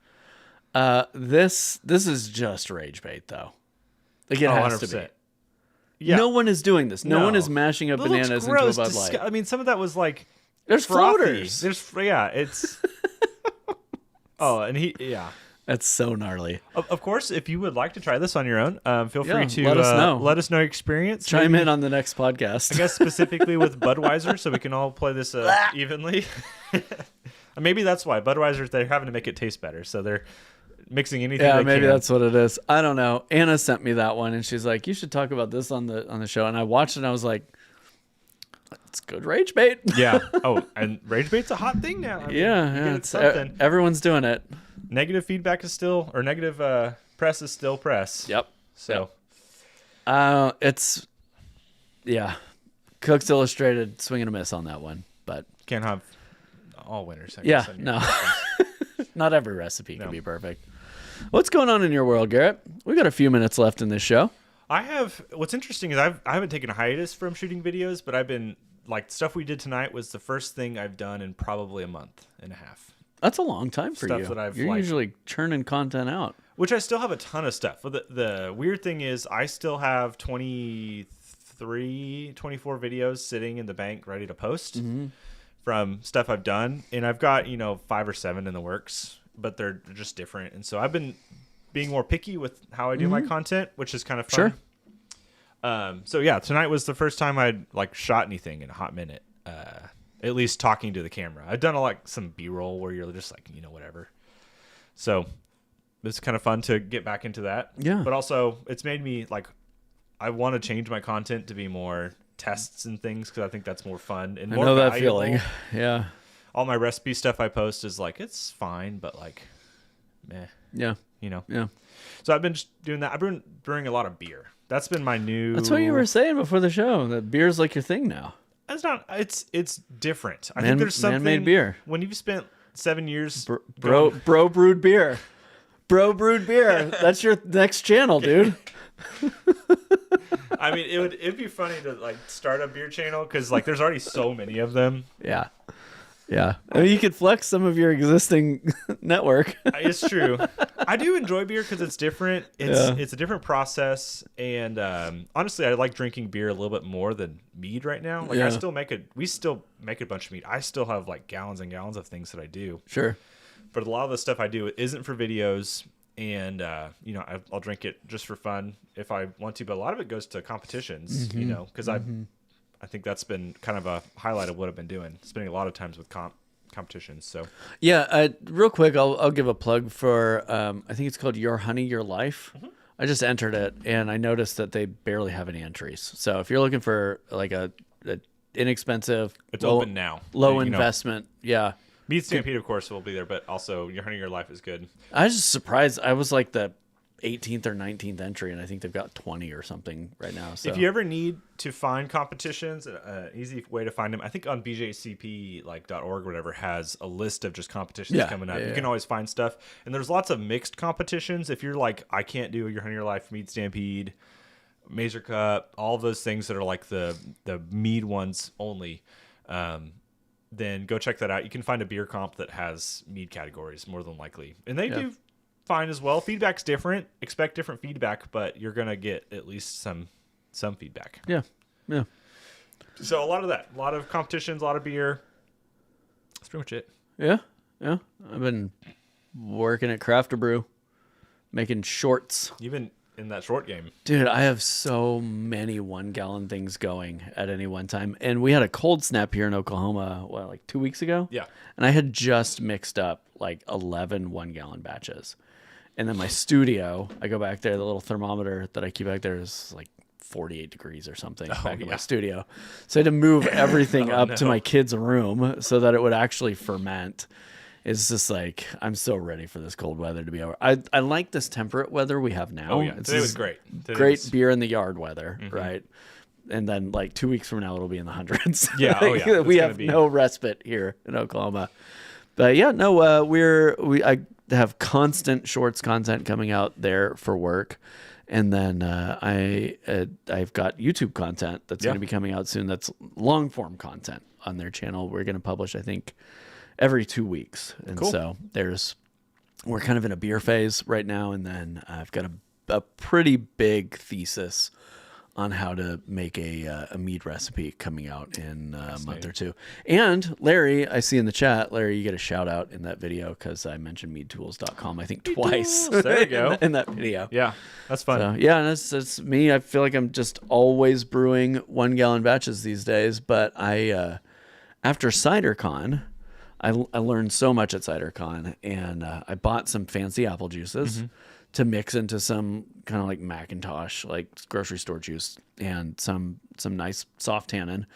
This is just rage bait though. Like it has 100%. To be. Yeah. No one is doing this. No one is mashing up bananas into a Bud Light. I mean, some of that was like there's frothy. floaters. It's That's so gnarly. Of course, if you would like to try this on your own, feel free to let us know your experience. Chime in on the next podcast. I guess specifically with Budweiser, so we can all play this evenly. Maybe that's why Budweiser, they're having to make it taste better, so they're mixing anything. Yeah, maybe that's what it is. I don't know. Anna sent me that one, and she's like, "You should talk about this on the show." And I watched it, and I was like, "It's good rage bait." Yeah. Oh, and rage bait's a hot thing now. It's something. Everyone's doing it. Negative feedback is still, or negative press is still press. Yep. So, it's Cooks Illustrated swing and a miss on that one, but can't have all winners. No, not every recipe can be perfect. What's going on in your world, Garrett? We got a few minutes left in this show. What's interesting is I haven't taken a hiatus from shooting videos, but I've been like stuff we did tonight was the first thing I've done in probably a month and a half. That's a long time for you. You're usually churning content out. Which I still have a ton of stuff. But the weird thing is I still have 24 videos sitting in the bank ready to post from stuff I've done. And I've got, 5 or 7 in the works, but they're just different. And so I've been being more picky with how I do my content, which is kind of fun. Sure. So yeah, tonight was the first time I'd shot anything in a hot minute. At least talking to the camera. I've done some B-roll where you're just whatever. So it's kind of fun to get back into that. Yeah. But also it's made me I want to change my content to be more tests and things because I think that's more fun and more valuable. I know that feeling. Yeah. All my recipe stuff I post is it's fine, but meh. Yeah. Yeah. So I've been just doing that. I've been brewing a lot of beer. That's been my new. That's what you were saying before the show. That beer's your thing now. It's not. It's different. I think there's something. Man-made beer. When you've spent 7 years. Bro brewed beer. Bro brewed beer. That's your next channel, dude. I mean, it'd be funny to start a beer channel because there's already so many of them. Yeah. Yeah. I mean, you could flex some of your existing network. It's true. I do enjoy beer because it's different. It's a different process. And honestly, I like drinking beer a little bit more than mead right now. We still make a bunch of mead. I still have gallons and gallons of things that I do. Sure. But a lot of the stuff I do isn't for videos. and I'll drink it just for fun if I want to. But a lot of it goes to competitions, because I think that's been kind of a highlight of what I've been doing, spending a lot of times with competitions. So yeah, real quick, I'll give a plug for I think it's called Your Honey, Your Life. I just entered it, and I noticed that they barely have any entries. So if you're looking for like a inexpensive, it's open now, low investment, Mead Stampede, of course, will be there, but also Your Honey, Your Life is good. I was just surprised. I was like the 18th or 19th entry, and I think they've got 20 or something right now. So if you ever need to find competitions, an easy way to find them, I think on bjcp.org or whatever has a list of just competitions coming up. You can always find stuff, and there's lots of mixed competitions. If you're like, I can't do Your Honey, Your Life, Mead Stampede, Mazer Cup, all those things that are like the mead ones only, then go check that out. You can find a beer comp that has mead categories more than likely, and they do fine as well. Feedback's different. Expect different feedback, but you're gonna get at least some feedback. Yeah. So a lot of that, a lot of competitions, a lot of beer. That's pretty much it. Yeah. I've been working at Craft Brew, making shorts. Even in that short game, dude, I have so many 1 gallon things going at any one time, and we had a cold snap here in Oklahoma like 2 weeks ago. Yeah, and I had just mixed up like 11 1 gallon batches. And then my studio, I go back there, the little thermometer that I keep back there is like 48 degrees or something back in my studio. So I had to move everything up to my kid's room so that it would actually ferment. It's just like, I'm so ready for this cold weather to be over. I like this temperate weather we have now. Oh, yeah. Today was great. Great beer in the yard weather, right? And then like 2 weeks from now, it'll be in the hundreds. Yeah, we have no respite here in Oklahoma. But yeah, no, I have constant shorts content coming out there for work, and then I've got YouTube content that's going to be coming out soon. That's long form content on their channel. We're going to publish, I think, every 2 weeks, and so we're kind of in a beer phase right now, and then I've got a pretty big thesis on how to make a mead recipe coming out in a month or two. And Larry, I see in the chat, Larry, you get a shout out in that video because I mentioned meadtools.com, I think twice. There you go. in that video. Yeah, that's fun. So, yeah, and it's me. I feel like I'm just always brewing 1 gallon batches these days. But after CiderCon, I learned so much at CiderCon, and I bought some fancy apple juices to mix into some kind of like Macintosh, like grocery store juice, and some nice soft tannin.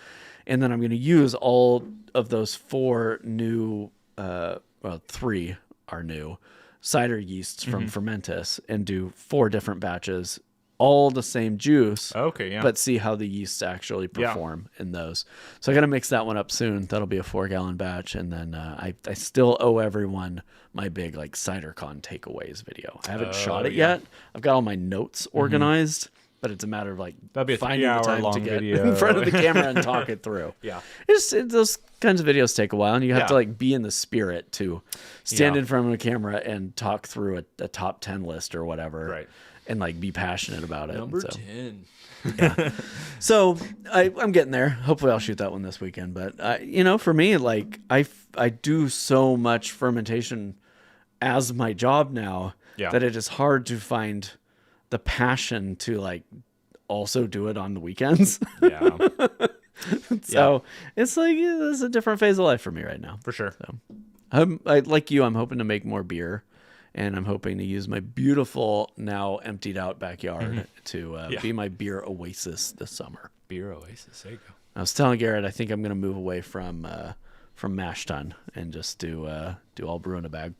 And then I'm going to use all of those 4 new, 3 are new cider yeasts from Fermentus, and do 4 different batches, all the same juice. Okay, yeah. But see how the yeasts actually perform in those. So I got to mix that one up soon. That'll be a 4 gallon batch. And then I still owe everyone my big like CiderCon takeaways video. I haven't shot it yet. I've got all my notes organized, but it's a matter of like finding the time to get in front of the camera and talk it through. Yeah. Those kinds of videos take a while, and you have to like be in the spirit to stand in front of a camera and talk through a top 10 list or whatever. Right. And like be passionate about it. Number 10. Yeah. So I'm getting there. Hopefully I'll shoot that one this weekend. But for me, like I do so much fermentation as my job now that it is hard to find the passion to like also do it on the weekends. Yeah. So it's like it's a different phase of life for me right now. For sure. So like you, I'm hoping to make more beer. And I'm hoping to use my beautiful, now emptied out backyard to be my beer oasis this summer. Beer oasis, there you go. I was telling Garrett, I think I'm going to move away from mash tun and just do all brew in a bag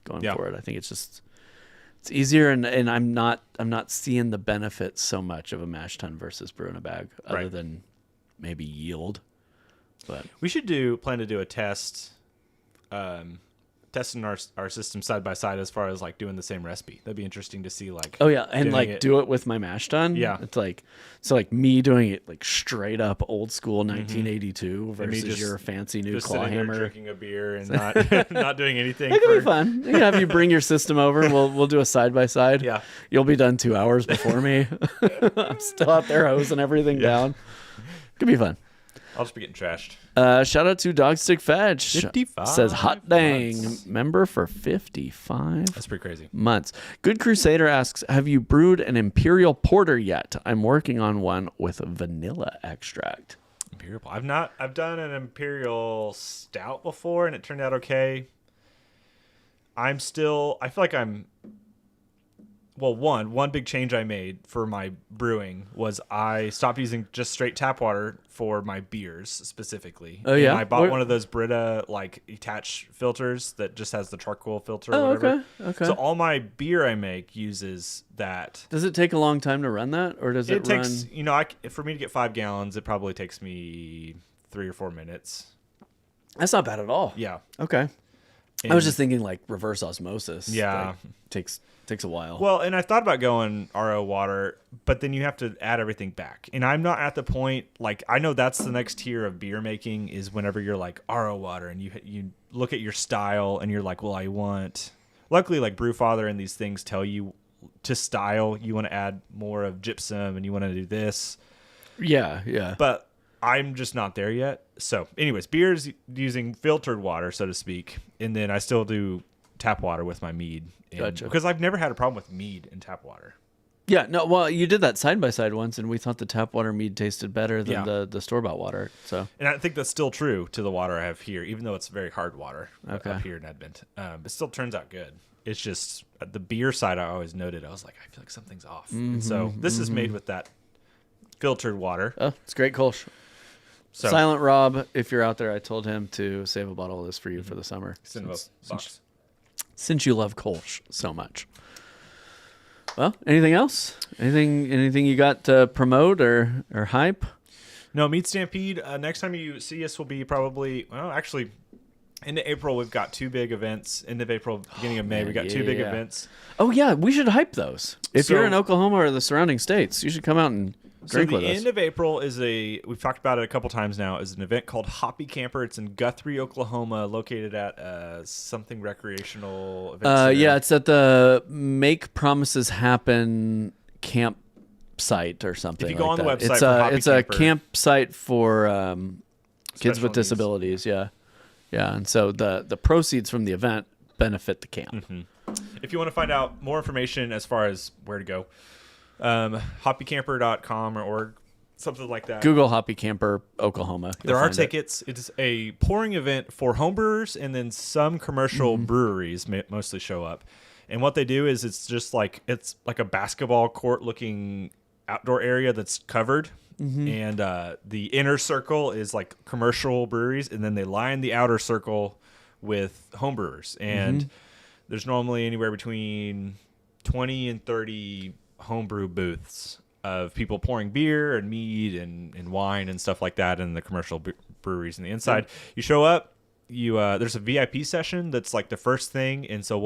going forward. I think it's easier, and I'm not seeing the benefits so much of a mash tun versus brew in a bag, other than maybe yield. But we should plan to do a test. Testing our system side by side as far as like doing the same recipe. That'd be interesting to see, like, and like do it with my mash tun. Yeah, it's like me doing it like straight up old school 1982 versus your fancy new claw hammer, drinking a beer and not doing anything. It could be fun. You can have you bring your system over. We'll do a side by side. Yeah, you'll be done 2 hours before me. I'm still out there hosing everything down. Could be fun. I'll just be getting trashed. Shout out to Dogstick Fetch. 55 says hot dang months. member for 55. That's pretty crazy. Months. Good Crusader asks, have you brewed an Imperial Porter yet? I'm working on one with vanilla extract. Imperial. I've done an Imperial Stout before, and it turned out okay. I feel like one big change I made for my brewing was I stopped using just straight tap water for my beers specifically. Oh, yeah? And I bought one of those Brita like attached filters that just has the charcoal filter or whatever. Okay. So all my beer I make uses that. Does it take a long time to run that, or does it takes, run? For me to get 5 gallons, it probably takes me 3 or 4 minutes. That's not bad at all. Yeah. Okay. And I was just thinking like reverse osmosis. Yeah. Like, takes a while. Well, and I thought about going RO water, but then you have to add everything back. And I'm not at the point, like, I know that's the next tier of beer making is whenever you're like RO water and you look at your style and you're like, well, luckily like Brewfather and these things tell you to style, you want to add more of gypsum and you want to do this. Yeah. But I'm just not there yet. So anyways, beer's using filtered water, so to speak. And then I still do tap water with my mead. Gotcha. Because I've never had a problem with mead and tap water. Yeah, no, well, you did that side by side once, and we thought the tap water mead tasted better than the store bought water. So, and I think that's still true to the water I have here, even though it's very hard water up here in Edmond. It still turns out good. It's just the beer side. I always noted. I was like, I feel like something's off. And so this is made with that filtered water. Oh, it's great Kolsch. So, Silent Rob, if you're out there, I told him to save a bottle of this for you for the summer. Since you love Kolsch so much. Well, anything else? Anything you got to promote or hype? No, Mead Stampede. Next time you see us will be probably, actually, into April we've got 2 big events. End of April, beginning of May, we got 2 big events. Oh yeah, we should hype those. If you're in Oklahoma or the surrounding states, you should come out and drink with us. So the end of April is we've talked about it a couple times now, is an event called Hoppy Camper. It's in Guthrie, Oklahoma, located at something recreational event. Yeah, it's at the Make Promises Happen campsite or something. If you go on the website, it's a campsite for kids with disabilities. Yeah, and so the proceeds from the event benefit the camp. Mm-hmm. If you want to find out more information as far as where to go, hoppycamper.com or org, something like that. Google Hoppy Camper Oklahoma. There are tickets. It's a pouring event for homebrewers, and then some commercial breweries mostly show up. And what they do is it's like a basketball court looking outdoor area that's covered. And the inner circle is like commercial breweries, and then they line the outer circle with homebrewers. And there's normally anywhere between 20 and 30 homebrew booths of people pouring beer and mead and wine and stuff like that in the commercial breweries in the inside. You show up, there's a VIP session that's like the first thing, and so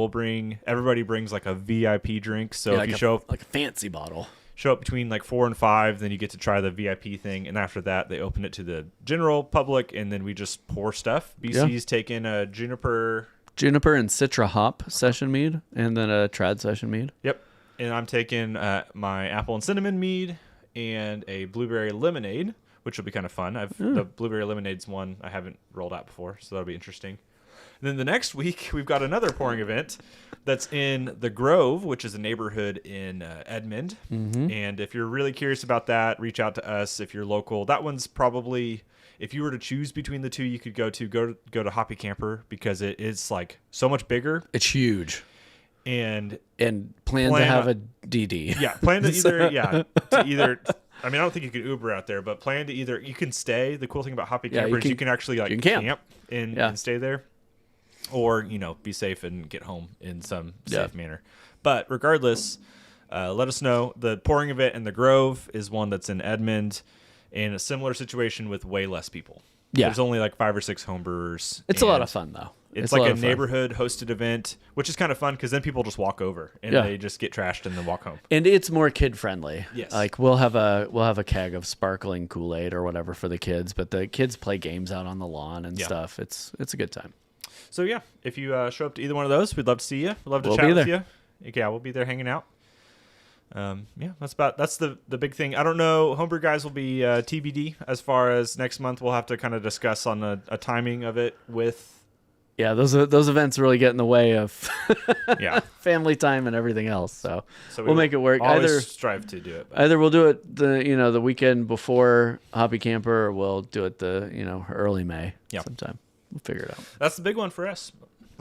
everybody brings like a VIP drink. So if you show up like a fancy bottle, show up between like 4 and 5, then you get to try the VIP thing, and after that they open it to the general public, and then we just pour stuff. BC's taking a juniper and citra hop session mead, and then a trad session mead. Yep. And I'm taking my apple and cinnamon mead and a blueberry lemonade, which will be kind of fun. The blueberry lemonade's one I haven't rolled out before, so that'll be interesting. And then the next week, we've got another pouring event that's in the Grove, which is a neighborhood in Edmond. And if you're really curious about that, reach out to us if you're local. That one's probably, if you were to choose between the two, you could go to Hoppy Camper because it is like so much bigger. It's huge. And plan to have a DD. Yeah, plan to either. I mean, I don't think you can Uber out there, but plan to you can stay. The cool thing about Hoppy Camper is you can actually camp and stay there, or be safe and get home in some safe manner. But regardless, let us know. The pouring event in the Grove is one that's in Edmond, in a similar situation with way less people. Yeah, there's only like 5 or 6 homebrewers. It's a lot of fun though. It's like a neighborhood hosted event, which is kind of fun because then people just walk over and they just get trashed and then walk home. And it's more kid friendly. Yes. Like we'll have a keg of sparkling Kool-Aid or whatever for the kids, but the kids play games out on the lawn and stuff. It's a good time. So yeah, if you show up to either one of those, we'd love to see you. We'd love to chat with you. Yeah, we'll be there hanging out. That's the big thing. I don't know. Homebrew Guys will be TBD as far as next month. We'll have to kind of discuss on a timing of it with. Yeah, those events really get in the way of family time and everything else. So we'll make it work. Either strive to do it. Either we'll do it the weekend before Hobby Camper, or we'll do it early May sometime. We'll figure it out. That's the big one for us.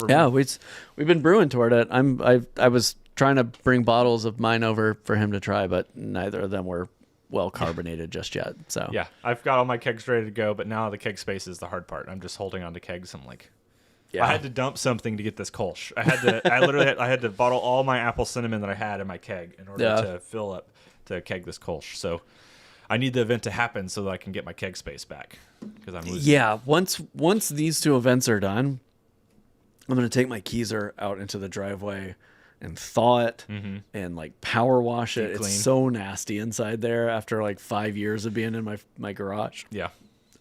We've been brewing toward it. I was trying to bring bottles of mine over for him to try, but neither of them were well carbonated just yet. So I've got all my kegs ready to go, but now the keg space is the hard part. I'm just holding on to kegs. I'm like. Yeah. I had to dump something to get this Kolsch. I had to bottle all my apple cinnamon that I had in my keg in order to fill up to keg this Kolsch. So I need the event to happen so that I can get my keg space back because I'm losing. Yeah, once these two events are done, I'm gonna take my Keezer out into the driveway and thaw it and power wash it. It's so nasty inside there after 5 years of being in my garage. Yeah,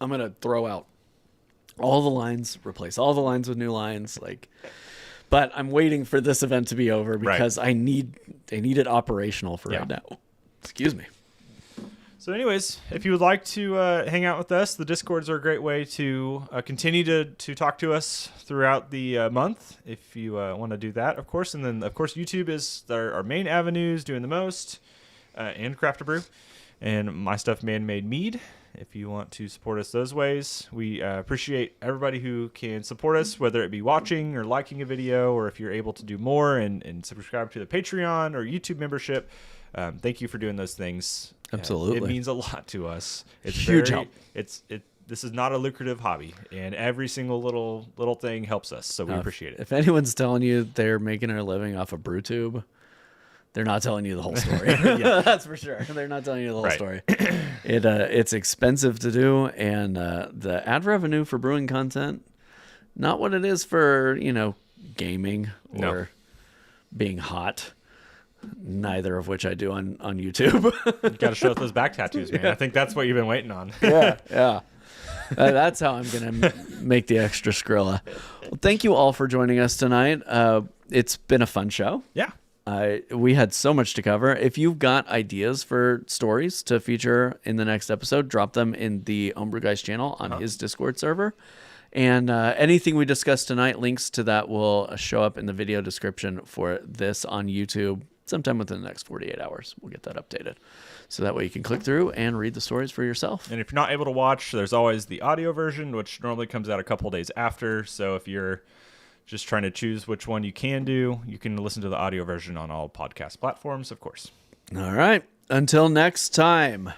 I'm gonna throw out all the lines, replace all the lines with new lines, but I'm waiting for this event to be over because I need it operational for right now. Excuse me. So anyways, if you would like to hang out with us, the Discords are a great way to continue to talk to us throughout the month if you want to do that, of course. And then, of course, YouTube is our main avenues, doing the most, and Craft a Brew. And My Stuff Man-Made Mead. If you want to support us those ways, we appreciate everybody who can support us, whether it be watching or liking a video, or if you're able to do more and subscribe to the Patreon or YouTube membership. Thank you for doing those things. Absolutely. It means a lot to us. It's huge help. This is not a lucrative hobby, and every single little thing helps us, so we appreciate it. If anyone's telling you they're making their living off a brew tube, they're not telling you the whole story. That's for sure. They're not telling you the whole story. It's expensive to do, and the ad revenue for brewing content, not what it is for gaming or being hot. Neither of which I do on YouTube. You got to show us those back tattoos, man. I think that's what you've been waiting on. Yeah. That's how I'm gonna make the extra Skrilla. Well, thank you all for joining us tonight. It's been a fun show. Yeah. We had so much to cover. If you've got ideas for stories to feature in the next episode, drop them in the Homebrew Guys channel on his Discord server. And anything we discussed tonight, links to that will show up in the video description for this on YouTube sometime within the next 48 hours. We'll get that updated. So that way you can click through and read the stories for yourself. And if you're not able to watch, there's always the audio version, which normally comes out a couple days after. So if you're just trying to choose which one you can do, you can listen to the audio version on all podcast platforms, of course. All right. Until next time.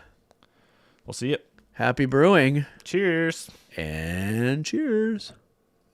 We'll see you. Happy brewing. Cheers. And cheers.